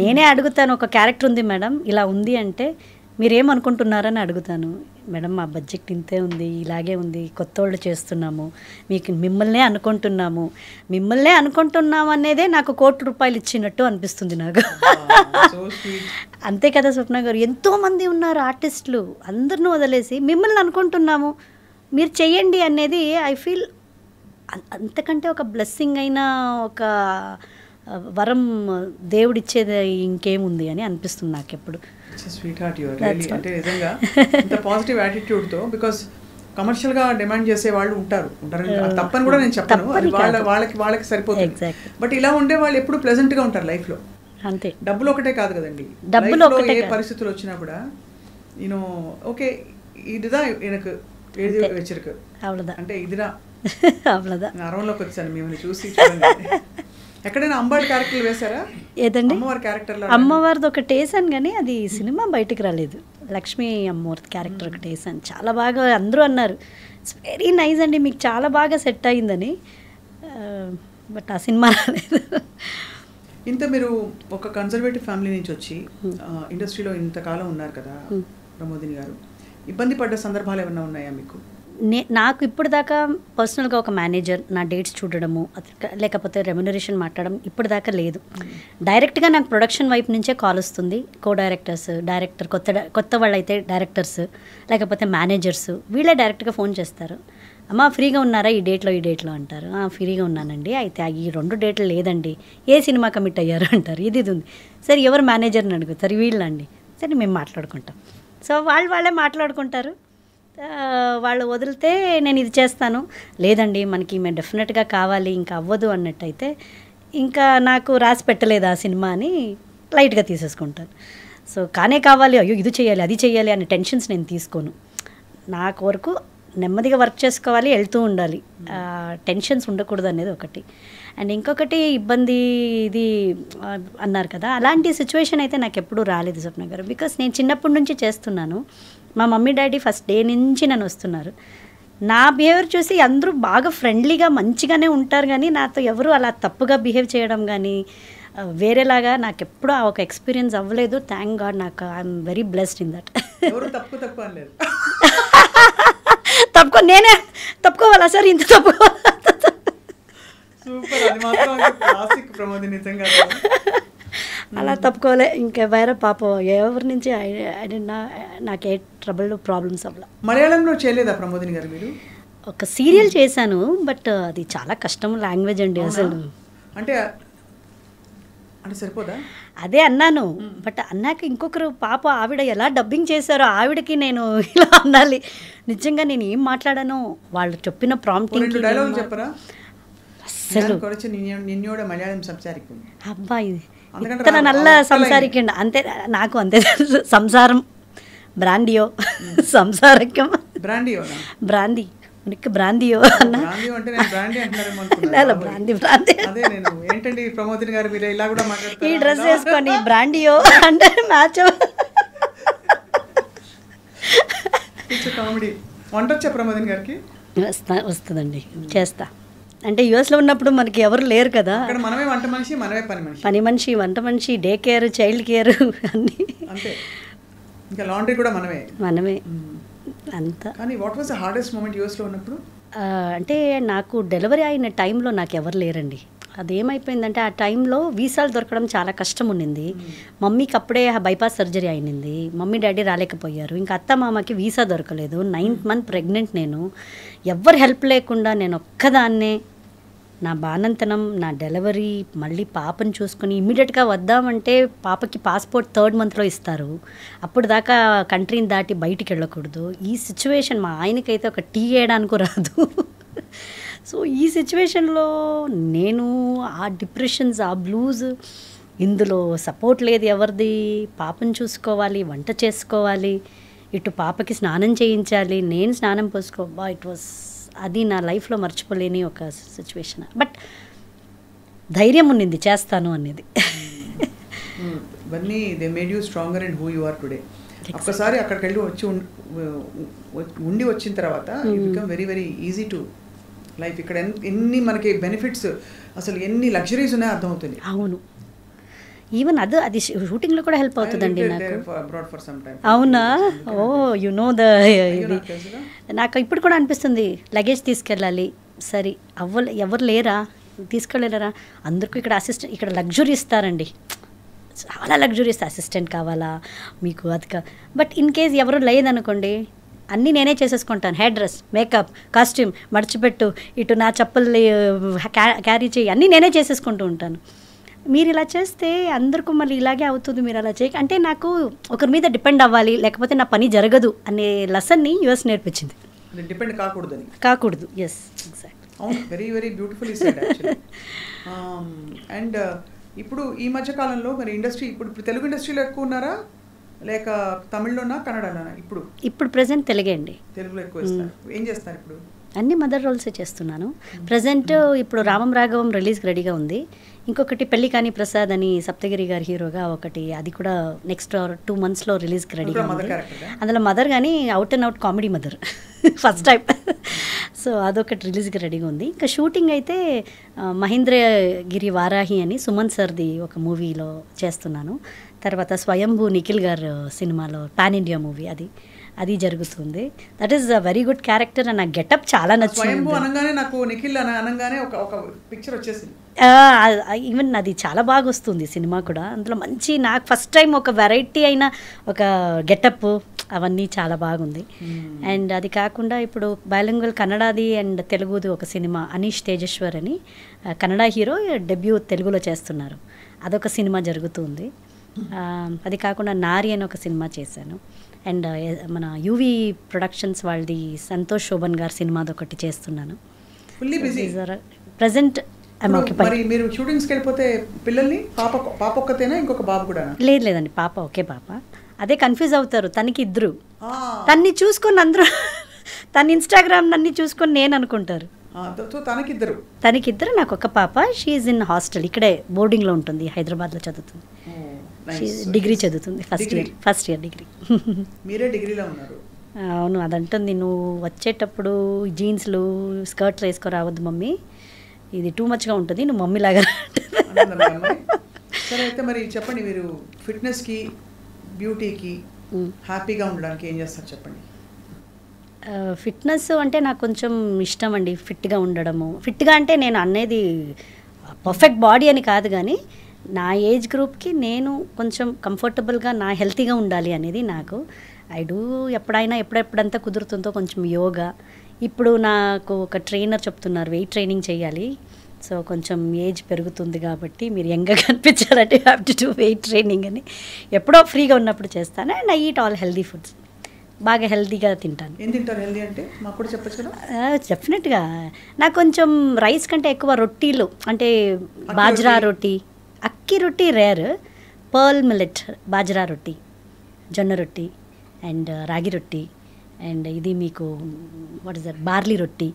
[SPEAKER 2] నేనే అడుగుతాను. ఒక క్యారెక్టర్ ఉంది మేడం, ఇలా ఉంది అంటే మీరేమనుకుంటున్నారని అడుగుతాను. మేడం మా బడ్జెట్ ఇంతే ఉంది, ఇలాగే ఉంది, కొత్త వాళ్ళు చేస్తున్నాము, మిమ్మల్నే అనుకుంటున్నాము అనేదే నాకు ₹1,00,00,000 ఇచ్చినట్టు అనిపిస్తుంది నాకు. అంతే కదా స్వప్న గారు, ఎంతోమంది ఉన్నారు ఆర్టిస్టులు, అందరిని వదిలేసి మిమ్మల్ని అనుకుంటున్నాము, మీరు చెయ్యండి అనేది ఐ ఫీల్ అంతకంటే ఒక బ్లెస్సింగ్ అయినా ఒక వరం దేవుడిచ్చేది ఇంకేముంది అని అనిపిస్తుంది నాకు ఎప్పుడు.
[SPEAKER 1] Sweetheart you are really. అంటే నిజంగా ఇంత పాజిటివ్ యాటిట్యూడ్తో, బికాస్ కమర్షియల్గా డిమాండ్ చేసే వాళ్ళు ఉంటారు, తప్పని కూడా నేను చెప్పను, అది వాళ్ళకి సరిపోతుంది. బట్ ఇలా ఉండే వాళ్ళు ఎప్పుడు ప్లెజెంట్గా ఉంటారు లైఫ్లో.
[SPEAKER 2] అంతే,
[SPEAKER 1] డబ్బులు ఒకటే కాదు కదండి, ఏ పరిస్థితులు వచ్చినా కూడా యూనో ఓకే ఇదిదా எனக்கு எழுதி வச்சிருக்கு అంటే ఇదిరా అరవంలోకి వచ్చాను మిమ్మల్ని చూసి. ఎక్కడైనా అమ్మవారి క్యారెక్టర్లు వేశారా?
[SPEAKER 2] ఏదండి,
[SPEAKER 1] అమ్మవారి క్యారెక్టర్లో?
[SPEAKER 2] అమ్మవారిది ఒకటి వేసాను కానీ అది సినిమా బయటికి రాలేదు. లక్ష్మీ అమ్మవారి క్యారెక్టర్ ఒకటి వేసాను, చాలా బాగా అందరూ అన్నారు ఇట్స్ వెరీ నైస్ అండి, మీకు చాలా బాగా సెట్ అయిందని. బట్ ఆ సినిమా రాలేదు.
[SPEAKER 1] ఇంత మీరు ఒక కన్జర్వేటివ్ ఫ్యామిలీ నుంచి వచ్చి ఇండస్ట్రీలో ఇంతకాలం ఉన్నారు కదా ప్రమోదిని గారు, ఇబ్బంది పడ్డ సందర్భాలు ఏమైనా ఉన్నాయా మీకు?
[SPEAKER 2] నాకు ఇప్పుడు దాకా పర్సనల్గా ఒక మేనేజర్ నా డేట్స్ చూడడము లేకపోతే రెమ్యునరేషన్ మాట్లాడడం ఇప్పుడు దాకా లేదు. డైరెక్ట్గా నాకు ప్రొడక్షన్ వైపు నుంచే కాల్ వస్తుంది. డైరెక్టర్ కొత్త వాళ్ళు అయితే డైరెక్టర్స్ లేకపోతే మేనేజర్స్ వీళ్ళే డైరెక్ట్గా ఫోన్ చేస్తారు. అమ్మ ఫ్రీగా ఉన్నారా ఈ డేట్లో అంటారు. ఫ్రీగా ఉన్నానండి, అయితే ఈ 2 డేట్లు లేదండి, ఏ సినిమా కమిట్ అయ్యారు అంటారు. ఇది ఉంది. సరే ఎవరు మేనేజర్ని అడుగుతారు, వీళ్ళండి. సరే మేము మాట్లాడుకుంటాం. సో వాళ్ళే మాట్లాడుకుంటారు. వాళ్ళు వదిలితే నేను ఇది చేస్తాను, లేదండి మనకి మేము డెఫినెట్గా కావాలి ఇంకా అవ్వదు అన్నట్టయితే ఇంకా నాకు రాసి పెట్టలేదు ఆ సినిమా అని లైట్గా తీసేసుకుంటాను. సో కావాలి, అయ్యో ఇది చేయాలి అది చేయాలి అనే టెన్షన్స్ నేను తీసుకోను. నాకు వరకు నెమ్మదిగా వర్క్ చేసుకోవాలి, వెళ్తూ ఉండాలి, టెన్షన్స్ ఉండకూడదు అనేది ఒకటి. అండ్ ఇంకొకటి ఇబ్బంది ఇది అన్నారు కదా, అలాంటి సిచ్యువేషన్ అయితే నాకు ఎప్పుడూ రాలేదు స్వప్న గారు. బికాస్ నేను చిన్నప్పటి నుంచి చేస్తున్నాను. మా మమ్మీ డాడీ ఫస్ట్ డే నుంచి నన్ను వస్తున్నారు. నా బిహేవియర్ చూసి అందరూ బాగా ఫ్రెండ్లీగా మంచిగానే ఉంటారు, కానీ నాతో ఎవరు అలా తప్పుగా బిహేవ్ చేయడం కానీ వేరేలాగా నాకు ఎప్పుడూ ఆ ఒక ఎక్స్పీరియన్స్ అవ్వలేదు. థ్యాంక్ గాడ్, నాకు I'm very blessed in that. నేనే తప్పుకోవాలా సార్, ఇంత తప్పుకోవాలా? అలా తప్పుకోలే, ఇంకా వేరే పాపం ఎవరి నుంచి నాకే ట్రబుల్ ప్రాబ్లమ్స్ అవ్వలే.
[SPEAKER 1] మలయాళంలో చేయలేదా ప్రమోదిని గారు మీరు?
[SPEAKER 2] ఒక సీరియల్ చేశాను, బట్ అది చాలా కష్టం లాంగ్వేజ్ అండి అసలు.
[SPEAKER 1] అంటే సరిపోదా?
[SPEAKER 2] అదే అన్నాను, బట్ అన్నాక ఇంకొకరు పాప ఆవిడ ఎలా డబ్బింగ్ చేశారో ఆవిడకి నేను ఇలా అనాలి. నిజంగా నేను ఏం మాట్లాడానో వాళ్ళు చెప్పిన ప్రాంప్టింగ్ అసలు అబ్బాయి ఇతర నల్ల సంసారికండి అంతే, నాకు అంతే తెలుసు. సంసారం బ్రాండియో సంసారకం బ్రాందీ ఉనికి బ్రాందియో అన్న ఈ డ్రెస్ వేసుకొని బ్రాండియో అంటే మ్యాచ్. వస్తుందండి, చేస్తా. అంటే యుఎస్లో ఉన్నప్పుడు మనకి ఎవరు లేరు కదా, పని మనిషి వంట మనిషి డే కేర్ చైల్డ్ కేర్ అన్నీ మనమే అంతా.
[SPEAKER 1] What was the hardest moment యుఎస్లో ఉన్నప్పుడు?
[SPEAKER 2] అంటే నాకు డెలివరీ అయిన టైంలో నాకు ఎవరు లేరండి. అదేమైపోయిందంటే ఆ టైంలో వీసాలు దొరకడం చాలా కష్టం ఉండింది. మమ్మీకి అప్పుడే బైపాస్ సర్జరీ అయింది. మమ్మీ డాడీ రాలేకపోయారు. ఇంకా అత్త మామకి వీసా దొరకలేదు. 9th మంత్ ప్రెగ్నెంట్ నేను. ఎవ్వరు హెల్ప్ లేకుండా నేను ఒక్కదాన్నే నా బానంతనం, నా డెలివరీ, మళ్ళీ పాపను చూసుకొని ఇమ్మీడియట్గా వద్దామంటే పాపకి పాస్పోర్ట్ 3rd మంత్లో ఇస్తారు. అప్పుడు దాకా కంట్రీని దాటి బయటికి వెళ్ళకూడదు. ఈ సిచ్యువేషన్ మా ఆయనకైతే ఒక టీ వేయడానికి రాదు. సో ఈ సిచ్యువేషన్లో నేను ఆ డిప్రెషన్స్, ఆ బ్లూస్, ఇందులో సపోర్ట్ లేదు ఎవరిది. పాపను చూసుకోవాలి, వంట చేసుకోవాలి, ఇటు పాపకి స్నానం చేయించాలి, నేను స్నానం పోసుకోబా. ఇట్ వాస్ అది నా లైఫ్లో మర్చిపోలేని ఒక సిచ్యువేషన్. బట్ ధైర్యం ఉన్నింది చేస్తాను అనేది.
[SPEAKER 1] ఇవన్నీ they made you stronger and who you are today. ఒక్కసారి అక్కడికి వెళ్ళి ఉండి వచ్చిన తర్వాత you become very very easy to life. ఇక్కడ ఎన్ని మనకి బెనిఫిట్స్, అసలు ఎన్ని లగ్జరీస్ ఉన్నాయో అర్థమవుతుంది.
[SPEAKER 2] అవును, ఈవెన్ అది షూటింగ్లో కూడా హెల్ప్ అవుతుందండి నాకు. అవునా? ఓ యు నో ద ఇది నాకు ఇప్పుడు కూడా అనిపిస్తుంది లగేజ్ తీసుకెళ్ళాలి. సరే ఎవరు లేరా, తీసుకెళ్ళలేరా? అందరికీ ఇక్కడ అసిస్టెంట్, ఇక్కడ లగ్జరీ ఇస్తారండి, చాలా లగ్జరీ ఇస్తారు. అసిస్టెంట్ కావాలా మీకు అది బట్ ఇన్ కేస్ ఎవరు లేదనుకోండి, అన్నీ నేనే చేసేసుకుంటాను. హెయిర్ డ్రెస్, మేకప్, కాస్ట్యూమ్, మడిచిపెట్టు, ఇటు నా చెప్పుల్ని క్యారీ చేయి, అన్నీ నేనే చేసేసుకుంటూ ఉంటాను. మీరు ఇలా చేస్తే అందరికీ మళ్ళీ ఇలాగే అవుతుంది, మీరు అలా చేయ అంటే నాకు ఒకరి మీద డిపెండ్ అవ్వాలి, లేకపోతే నా పని జరగదు అనే లెసన్ని యూఎస్ నేర్పించింది.
[SPEAKER 1] డిపెండ్
[SPEAKER 2] కాకూడదు. Yes, exact.
[SPEAKER 1] అవును, very very beautiful said actually. And ఇప్పుడు ఈ మధ్య కాలంలో మరి ఇండస్ట్రీ, ఇప్పుడు తెలుగు ఇండస్ట్రీలో ఎక్కువ ఉన్నారా లేక తమిళ్లోనా కన్నడలోనా?
[SPEAKER 2] ఇప్పుడు ప్రెసెంట్ తెలుగే అండి.
[SPEAKER 1] తెలుగులో ఎక్కువ ఇస్తారు. ఏం చేస్తారు ఇప్పుడు?
[SPEAKER 2] అన్ని మదర్ రోల్సే చేస్తున్నాను ప్రజెంట్. ఇప్పుడు రామం రాఘవం రిలీజ్కి రెడీగా ఉంది. ఇంకొకటి పెళ్లి కాని ప్రసాద్ అని సప్తగిరి గారి హీరోగా ఒకటి, అది కూడా నెక్స్ట్ 2 monthsలో రిలీజ్కి రెడీగా ఉంది. అందులో మదర్ కానీ out and out comedy mother first time. So అదొకటి రిలీజ్కి రెడీగా ఉంది. ఇంకా షూటింగ్ అయితే మహేంద్రగిరి వారాహి అని సుమన్ సార్ది ఒక మూవీలో చేస్తున్నాను. తర్వాత స్వయంభూ నిఖిల్ గారు సినిమాలో పాన్ ఇండియా మూవీ అది జరుగుతుంది. That is a very good character and నా గెటప్ చాలా నచ్చింది.
[SPEAKER 1] నాకు నిఖిల్ అనగానే ఒక పిక్చర్ వచ్చేసింది.
[SPEAKER 2] ఈవెన్ అది చాలా బాగా వస్తుంది సినిమా కూడా. అందులో మంచి, నాకు ఫస్ట్ టైం ఒక వెరైటీ అయిన ఒక గెటప్, అవన్నీ చాలా బాగుంది. అండ్ అది కాకుండా ఇప్పుడు బైలింగ్వల్ కన్నడది అండ్ తెలుగుది ఒక సినిమా, అనీష్ తేజేశ్వర్ అని కన్నడ హీరో డెబ్యూ తెలుగులో చేస్తున్నారు. అదొక సినిమా జరుగుతుంది. అది కాకుండా నారి అని ఒక సినిమా చేశాను. అండ్ మన యూవీ ప్రొడక్షన్స్ వాళ్ళది సంతోష్ శోభన్ గారి సినిమాది ఒకటి చేస్తున్నాను. ప్రజెంట్
[SPEAKER 1] మీరు షూటింగ్స్కి వెళ్ళిపోతే పిల్లల్ని పాప ఒక్కతేనా, ఇంకొక బాబు కూడా?
[SPEAKER 2] లేదండి, పాప ఒకే పాప. అదే కన్ఫ్యూజ్ అవుతారు, తనకి 2. తన్ని చూసుకొని అందరూ తన ఇన్స్టాగ్రామ్ అన్ని చూసుకొని నేను అనుకుంటారు. తనకిద్దరు, నాకు ఒక పాప. షీఈ్ ఇన్ హాస్టల్, ఇక్కడే బోర్డింగ్లో ఉంటుంది, హైదరాబాద్లో చదువుతుంది. డిగ్రీ చదువుతుంది, ఫస్ట్ ఇయర్ డిగ్రీ.
[SPEAKER 1] మీరే డిగ్రీలో ఉన్నారు?
[SPEAKER 2] అవును, అదంటుంది, నువ్వు వచ్చేటప్పుడు జీన్స్లు స్కర్ట్స్ వేసుకోరావద్దు మమ్మీ, ఇది టూ మచ్గా ఉంటుంది, నువ్వు మమ్మీ లాగా.
[SPEAKER 1] సరే, అయితే మరి చెప్పండి, మీరు ఫిట్నెస్కి, బ్యూటీకి, హ్యాపీగా ఉండడానికి ఏం చేస్తారు చెప్పండి.
[SPEAKER 2] ఫిట్నెస్ అంటే నాకు కొంచెం ఇష్టం అండి, ఫిట్గా ఉండడము. ఫిట్గా అంటే నేను అనేది పర్ఫెక్ట్ బాడీ అని కాదు, కానీ నా ఏజ్ గ్రూప్కి నేను కొంచెం కంఫర్టబుల్గా, నా హెల్తీగా ఉండాలి అనేది నాకు. ఐ డూ ఎప్పుడంతా కుదురుతుందో కొంచెం యోగా. ఇప్పుడు నాకు ఒక ట్రైనర్ చెప్తున్నారు వెయిట్ ట్రైనింగ్ చేయాలి, సో కొంచెం ఏజ్ పెరుగుతుంది కాబట్టి మీరు యంగ్గా కనిపించాలంటే have to do weight training అని. ఎప్పుడో ఫ్రీగా ఉన్నప్పుడు చేస్తాను. And I eat all healthy foods, బాగా హెల్తీగా తింటాను.
[SPEAKER 1] ఏం తింటారు హెల్దీ అంటే మాకు కూడా చెప్పచ్చు కదా?
[SPEAKER 2] డెఫినెట్గా నాకు కొంచెం రైస్ కంటే ఎక్కువ రొట్టీలు, అంటే బాజ్రా రొట్టి, అక్కి రొట్టి రేర్, పర్ల్ మిల్లెట్ బాజ్రా రొట్టి, జొన్న రొట్టి అండ్ రాగి రొట్టి అండ్ ఇది మీకు వాట్ ఇస్ దట్ బార్లీ రొట్టి,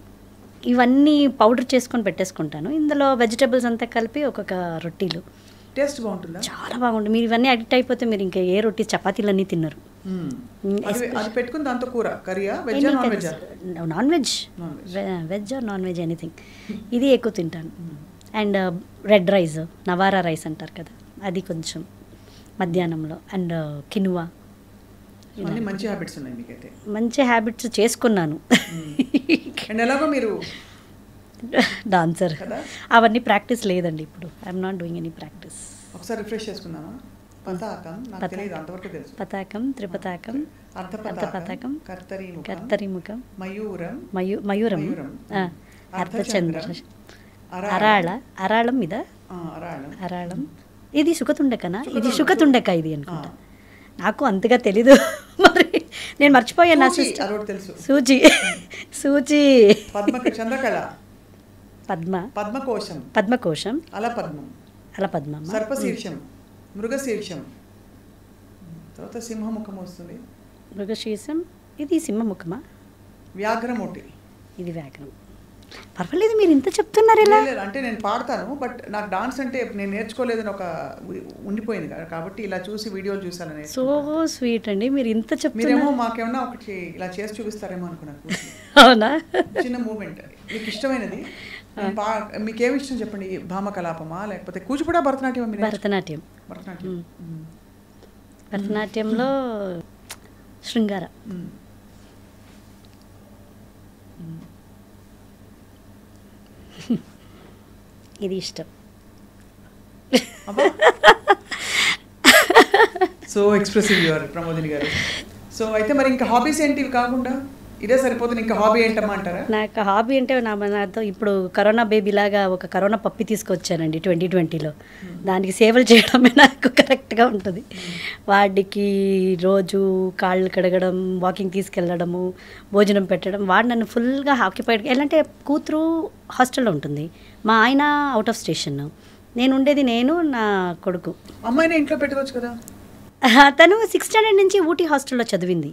[SPEAKER 2] ఇవన్నీ పౌడర్ చేసుకొని పెట్టేసుకుంటాను. ఇందులో వెజిటబుల్స్ అంతా కలిపి ఒక్కొక్క రొట్టీలు.
[SPEAKER 1] టేస్ట్ బాగుంటుందా?
[SPEAKER 2] చాలా బాగుంటుంది. మీరు ఇవన్నీ అడిక్ట్ అయిపోతే మీరు ఇంకా ఏ రొట్టి చపాతీలన్నీ తిన్నారు.
[SPEAKER 1] పెట్టుకుని దాంతో కూర కర్రీయా,
[SPEAKER 2] non veg, veg or non veg anything, ఇది ఎక్కువ తింటాను. And red rice, Navara rice అంటారు కదా, అది కొంచెం మధ్యాహ్నంలో. And quinoa.
[SPEAKER 1] మంచి హ్యాబిట్స్ ఉన్నాయి మీకైతే.
[SPEAKER 2] మంచి హ్యాబిట్స్ చేసుకున్నాను.
[SPEAKER 1] అండ్ ఎలాగో మీరు
[SPEAKER 2] డాన్సర్. అవన్నీ ప్రాక్టీస్ లేదండి ఇప్పుడు. I'm not doing any practice.
[SPEAKER 1] ఒకసారి రిఫ్రెష్ చేసుకుందామా? పతాకం నాకు తెలియదు, అంతవరకు తెలుసు.
[SPEAKER 2] పతాకం, త్రిపతాకం, అర్ధపతాకం, కర్తరిముఖం,
[SPEAKER 1] మయూరం,
[SPEAKER 2] మయూరం, అర్ధచంద్ర, అరాళం మీద అరాళం. ఇది సుఖతుండకనా? ఇది సుఖతుండక ఇది అనుకుంటా. నాకు అంతగా తెలీదు మరి, నేను మర్చిపోయాను. నా సిస్టర్ సూచి, సూచి,
[SPEAKER 1] చంద్రకళ,
[SPEAKER 2] పద్మకోశం, పద్మకోశం, అలపద్మం,
[SPEAKER 1] సర్పశీర్షం, మృగశీర్షం, తర్వాత సింహముఖం వస్తుంది.
[SPEAKER 2] మృగశీర్షం, ఇది సింహముఖమా?
[SPEAKER 1] వ్యాఘ్రమూటి,
[SPEAKER 2] ఇది వ్యాఘ్రం. పర్వాలేదు, మీరు ఇంత చెప్తున్నారు ఇలా.
[SPEAKER 1] అంటే నేను పాడతాను, బట్ నాకు డాన్స్ అంటే నేను నేర్చుకోలేదని ఒక ఉండిపోయింది కాబట్టి ఇలా చూసి వీడియోలు చూసాను.
[SPEAKER 2] సో స్వీట్ అండి, మీరు ఇంత చెప్తారేమో.
[SPEAKER 1] మీరేమో మాకేమన్నా ఒకటి ఇలా చేసి చూపిస్తారేమో అనుకున్నాను.
[SPEAKER 2] అవునా?
[SPEAKER 1] చిన్న మూమెంట్ మీకు ఇష్టమైనది మీకేమి ఇష్టం చెప్పండి? భామ కలాపమా, లేకపోతే కూచిపూడా, భరతనాట్యం?
[SPEAKER 2] భరతనాట్యం. భరతనాట్యంలో శృంగార. ఇది ఇష్టం.
[SPEAKER 1] సో ఎక్స్ప్రెసివ్ యువర్ ప్రమోదిని గారు. సో అయితే మరి ఇంకా హాబీస్ ఏంటి కాకుండా? ఇదే సరిపోతుంది, ఇంకా హాబీ ఏంటమ్మా అంటారా?
[SPEAKER 2] నాకు హాబీ అంటే నాతో ఇప్పుడు కరోనా బేబీ లాగా ఒక కరోనా పప్పి తీసుకొచ్చానండి 2020లో. దానికి సేవలు చేయడమే నాకు కరెక్ట్గా ఉంటుంది. వాడికి రోజు కాళ్ళు కడగడం, వాకింగ్ తీసుకెళ్ళడము, భోజనం పెట్టడం. వాడు నన్ను ఫుల్గా ఆక్యుపైడ్. ఎలా అంటే కూతురు హాస్టల్లో ఉంటుంది, మా ఆయన అవుట్ ఆఫ్ స్టేషన్, నేను ఉండేది నేను నా కొడుకు.
[SPEAKER 1] అమ్మాయిని ఇంట్లో పెట్టుకోవచ్చు కదా?
[SPEAKER 2] తను 6th స్టాండర్డ్ నుంచి ఊటీ హాస్టల్లో చదివింది.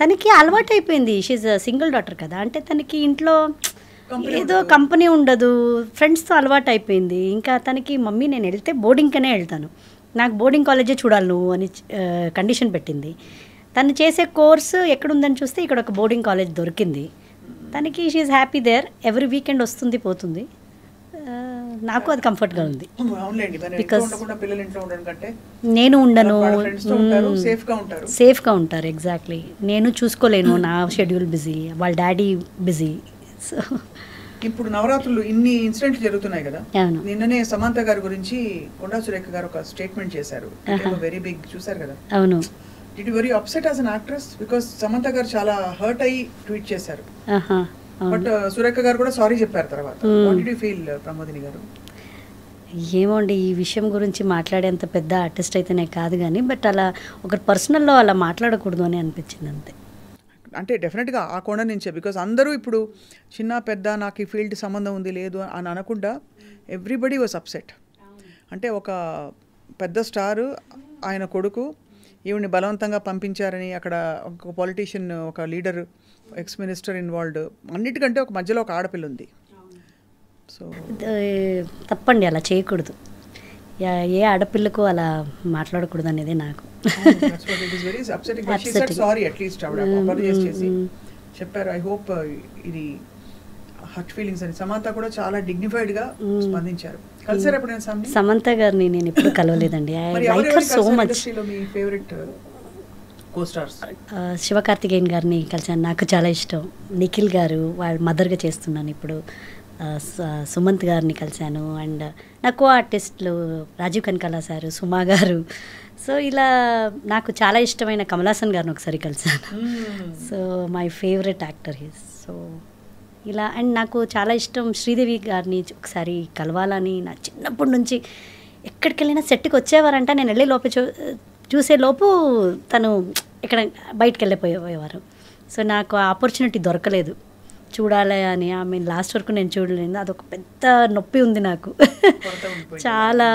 [SPEAKER 2] తనకి అలవాటు అయిపోయింది. షీజ్ సింగిల్ డాటర్ కదా, అంటే తనకి ఇంట్లో ఏదో కంపెనీ ఉండదు, ఫ్రెండ్స్తో అలవాటు అయిపోయింది. ఇంకా తనకి మమ్మీ నేను వెళ్తే బోర్డింగ్కనే వెళ్తాను, నాకు బోర్డింగ్ కాలేజే చూడాలి నువ్వు అని కండిషన్ పెట్టింది. తను చేసే కోర్సు ఎక్కడుందని చూస్తే ఇక్కడ ఒక బోర్డింగ్ కాలేజ్ దొరికింది తనకి. She happy there. Every weekend వస్తుంది పోతుంది. నాకు అది కంఫర్ట్గా ఉంది. బికాస్ నేను ఉండను, సేఫ్గా ఉంటారు. ఎగ్జాక్ట్లీ. నేను చూసుకోలేను, నా షెడ్యూల్ బిజీ, వాళ్ళ డాడీ బిజీ. సో
[SPEAKER 1] ఇప్పుడు నవరాత్రులు ఇన్ని ఇన్సిడెంట్లు జరుగుతున్నాయి కదా. నిన్ననే సమంత గారి గురించి కొండా సురేఖ గారు ఒక స్టేట్మెంట్ చేశారు, వెరీ బిగ్, చూసారు కదా?
[SPEAKER 2] అవును.
[SPEAKER 1] Did you very upset as an actress? Because Samantha గారు చాలా హర్ట్ అయ్యి ట్వీట్ చేశారు. బట్ సురేఖ గారు కూడా సారీ చెప్పారు తర్వాత. What did you feel Pramodini గారు?
[SPEAKER 2] ఏమోండి, ఈ విషయం గురించి మాట్లాడేంత పెద్ద ఆర్టిస్ట్ అయితేనే కాదు కానీ, బట్ అలా ఒక పర్సనల్లో అలా మాట్లాడకూడదు అని అనిపించింది అంతే.
[SPEAKER 1] అంటే డెఫినెట్గా ఆ కోణం నుంచే, బికాస్ అందరూ ఇప్పుడు చిన్న పెద్ద నాకు ఈ ఫీల్డ్ సంబంధం ఉంది లేదు అని అనకుండా ఎవ్రీబడి వాజ్ అప్సెట్. అంటే ఒక పెద్ద స్టారు, ఆయన కొడుకు ఈవిని బలవంతంగా పంపించారని, అక్కడ ఒక పొలిటీషియన్, ఒక లీడర్, ఎక్స్ మినిస్టర్ ఇన్వాల్వ్డ్, అన్నిటికంటే ఒక మధ్యలో ఒక ఆడపిల్ల ఉంది. సో
[SPEAKER 2] తప్పండి, అలా చేయకూడదు. ఏ ఆడపిల్లకు అలా మాట్లాడకూడదు అనేది నాకు
[SPEAKER 1] చెప్పారు. ఐ హోప్ ఇది హర్ట్ ఫీలింగ్స్ అని. సమంత కూడా చాలా డిగ్నిఫైడ్ గా స్పందించారు. కలిసారు ఎప్పుడైనా
[SPEAKER 2] సమంత గారిని? నేను ఎప్పుడు కలవలేదండి. I like her so much.
[SPEAKER 1] మీ ఫేవరెట్ కోస్టార్స్?
[SPEAKER 2] శివకార్తికేయన్ గారిని కలిసాను, నాకు చాలా ఇష్టం. నిఖిల్ గారు వాళ్ళ మదర్గా చేస్తున్నాను ఇప్పుడు. సుమంత్ గారిని కలిశాను. అండ్ నాకు ఆర్టిస్టులు రాజీవ్ కనకాల సారు, సుమా గారు. సో ఇలా నాకు చాలా ఇష్టమైన కమల్ హాసన్ గారిని ఒకసారి కలిశాను. So my favourite actor he's. So ఇలా. అండ్ నాకు చాలా ఇష్టం శ్రీదేవి గారిని ఒకసారి కలవాలని. నా చిన్నప్పటి నుంచి ఎక్కడికి వెళ్ళినా సెట్కి వచ్చేవారంట, నేను వెళ్ళే లోపే చూసే లోపు తను ఇక్కడ బయటకు వెళ్ళిపోయేవారు. సో నాకు ఆ ఆపర్చునిటీ దొరకలేదు చూడాలి అని. ఆమె లాస్ట్ వరకు నేను చూడలేదు. అదొక పెద్ద నొప్పి ఉంది నాకు చాలా.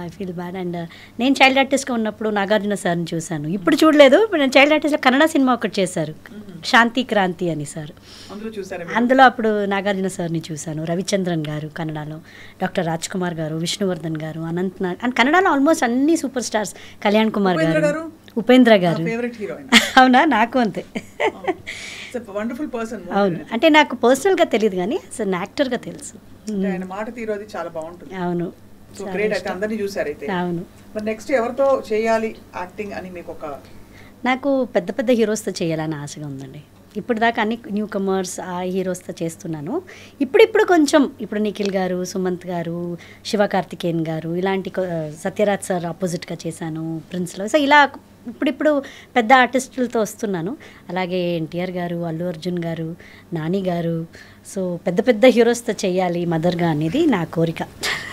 [SPEAKER 2] I feel bad. అండ్ నేను చైల్డ్ ఆర్టిస్ట్గా ఉన్నప్పుడు నాగార్జున సార్ని చూశాను. ఇప్పుడు చూడలేదు. ఇప్పుడు నేను చైల్డ్ ఆర్టిస్ట్లో కన్నడ సినిమా ఒకటి చేశారు, శాంతి క్రాంతి అని సార్. అందులో అప్పుడు నాగార్జున సార్ని చూశాను. రవిచంద్రన్ గారు కన్నడలో, డాక్టర్ రాజ్ కుమార్ గారు, విష్ణువర్ధన్ గారు, అనంత్ నాగ్. అండ్ కన్నడలో ఆల్మోస్ట్ అన్ని సూపర్ స్టార్స్, కళ్యాణ్ కుమార్ గారు, ఉపేంద్ర గారు. అవునా? నాకు అంతే.
[SPEAKER 1] Wonderful person.
[SPEAKER 2] అవును. అంటే నాకు పర్సనల్గా తెలియదు కానీ అసలు యాక్టర్గా తెలుసు.
[SPEAKER 1] ఆయన మాట తీరు అది చాలా బాగుంటుంది.
[SPEAKER 2] అవును.
[SPEAKER 1] So great. అయితే అందరినీ చూసారు అయితే.
[SPEAKER 2] అవును.
[SPEAKER 1] మరి నెక్స్ట్ ఎవరితో చేయాలి యాక్టింగ్ అని మీకు ఒక?
[SPEAKER 2] నాకు పెద్ద పెద్ద హీరోస్తో చేయాలని ఆశగా ఉందండి. ఇప్పుడు దాకా అన్ని న్యూ కమర్స్ ఆ హీరోస్తో చేస్తున్నాను. ఇప్పుడిప్పుడు కొంచెం ఇప్పుడు నిఖిల్ గారు, సుమంత్ గారు, శివకార్తికేయన్ గారు ఇలాంటి సత్యరాజ్ సార్ ఆపోజిట్గా చేశాను ప్రిన్స్లో. సో ఇలా ఇప్పుడిప్పుడు పెద్ద ఆర్టిస్టులతో వస్తున్నాను. అలాగే ఎన్టీఆర్ గారు, అల్లు అర్జున్ గారు, నాని గారు, సో పెద్ద పెద్ద హీరోస్తో చేయాలి మదర్గా అనేది నా కోరిక.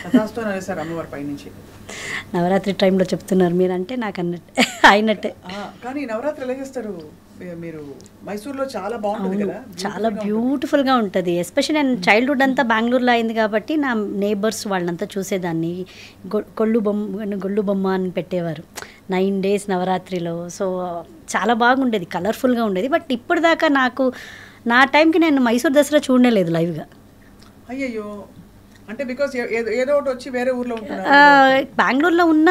[SPEAKER 1] అమ్మవారి పైనుంచి
[SPEAKER 2] నవరాత్రి టైంలో చెప్తున్నారు మీరంటే నాకు అన్నట్టే అయినట్టే.
[SPEAKER 1] కానీ నవరాత్రి ఎలా చేస్తారు మీరు? మైసూర్లో చాలా బాగుంటుంది కదా,
[SPEAKER 2] చాలా బ్యూటిఫుల్గా ఉంటుంది. ఎస్పెషల్లీ నేను చైల్డ్హుడ్ అంతా బెంగళూరులో అయింది కాబట్టి నా నేబర్స్ వాళ్ళంతా చూసేదాన్ని. గొళ్ళు బొమ్మ అని పెట్టేవారు 9 days నవరాత్రిలో. సో చాలా బాగుండేది, కలర్ఫుల్గా ఉండేది. బట్ ఇప్పుడు దాకా నాకు నా టైంకి నేను మైసూర్ దసరా చూడలేదు లైవ్గా.
[SPEAKER 1] అయ్యయ్యో, అంటే బికాస్ ఏదో ఒకటి వచ్చి వేరే ఊర్లో ఉంటున్నారు.
[SPEAKER 2] బెంగళూరులో ఉన్న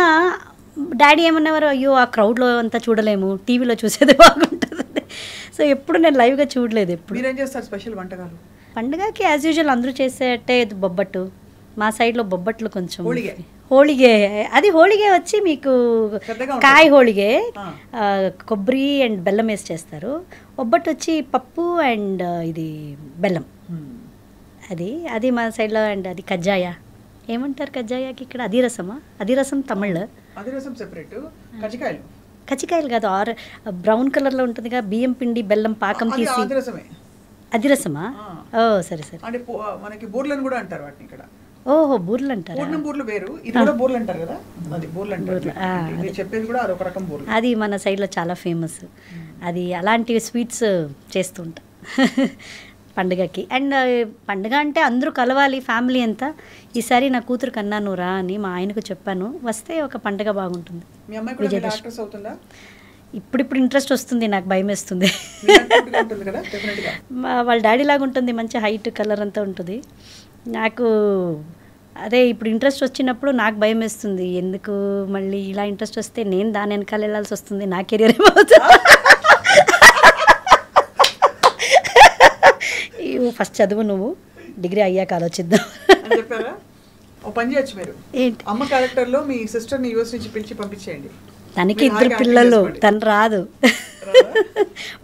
[SPEAKER 2] డాడీ ఏమన్నవారు, అయ్యో ఆ క్రౌడ్లో అంతా చూడలేము, టీవీలో చూసేది బాగుంటుంది. సో ఎప్పుడు నేను లైవ్గా చూడలేదు. ఎప్పుడు.
[SPEAKER 1] మీరేం చేస్తారు స్పెషల్ వంటకాలు?
[SPEAKER 2] పండుగకి యాజ్ యూజువల్ అందరూ చేసేటే బొబ్బట్టు. మా సైడ్లో బొబ్బట్లు కొంచెం హోళిగే. అది హోళిగే వచ్చి మీకు కాయ హోళిగే, కొబ్బరి అండ్ బెల్లం వేసి చేస్తారు. బొబ్బట్టు వచ్చి పప్పు అండ్ ఇది బెల్లం. అది మా సైడ్లో. అండ్ అది కజ్జాయ ఏమంటారు కజ్జాయాకి ఇక్కడ? అదిరసమా? అదిరసం తమిళ్.
[SPEAKER 1] అదిరసం సెపరేట్, కజ్జికాయలు.
[SPEAKER 2] కజ్జికాయలు కాదు, బ్రౌన్ కలర్లో ఉంటుందిగా, బియ్యం పిండి బెల్లం పాకం తీసి. అదిరసమా? ఓ సరే సరే.
[SPEAKER 1] అంటే మనకి బూర్లను కూడా అంటారు వాటిని ఇక్కడ.
[SPEAKER 2] ఓహో, బూర్లు అంటారు.
[SPEAKER 1] బూర్లు వేరు, ఇది కూడా బూర్లు అంటారు కదా, అది బూర్లు అంటారు. మీరు చెప్పేది కూడా అదొక రకం బూర్లు.
[SPEAKER 2] అది మన సైడ్లో చాలా ఫేమస్. అది అలాంటి స్వీట్స్ చేస్తుంటా పండుగకి. అండ్ పండుగ అంటే అందరూ కలవాలి, ఫ్యామిలీ అంతా. ఈసారి నా కూతురు కన్నాను రా అని మా ఆయనకు చెప్పాను, వస్తే ఒక పండుగ బాగుంటుంది.
[SPEAKER 1] మీ అమ్మాయి కూడా యాక్ట్రెస్ అవుతుందా?
[SPEAKER 2] ఇప్పుడు ఇంట్రెస్ట్ వస్తుంది, నాకు భయం వేస్తుంది. వాళ్ళ డాడీ లాగా ఉంటుంది, మంచి హైట్, కలర్ అంతా ఉంటుంది. నాకు అదే ఇప్పుడు ఇంట్రెస్ట్ వచ్చినప్పుడు నాకు భయం వేస్తుంది. ఎందుకు మళ్ళీ ఇలా ఇంట్రెస్ట్ వస్తే నేను దాని వెనకాల వెళ్ళాల్సి వస్తుంది, నా కెరీర్ ఏమవుతుంది. ఫస్ట్ చదువు, నువ్వు డిగ్రీ అయ్యాక ఆలోచిద్దాం
[SPEAKER 1] అని చెప్పారా? ఓ పని చేయొచ్చు మీరు, ఏంటి అమ్మ క్యారెక్టర్లో మీ సిస్టర్ని యూఎస్ నుంచి పిలిచి పంపించేయండి.
[SPEAKER 2] తనకి 2 పిల్లలు, తను రాదు.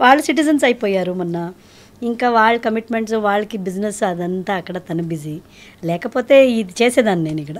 [SPEAKER 2] వాళ్ళు సిటిజన్స్ అయిపోయారు మొన్న. ఇంకా వాళ్ళ కమిట్మెంట్స్, వాళ్ళకి బిజినెస్ అదంతా అక్కడ తను బిజీ. లేకపోతే ఇది చేసేదాన్ని నేను ఇక్కడ.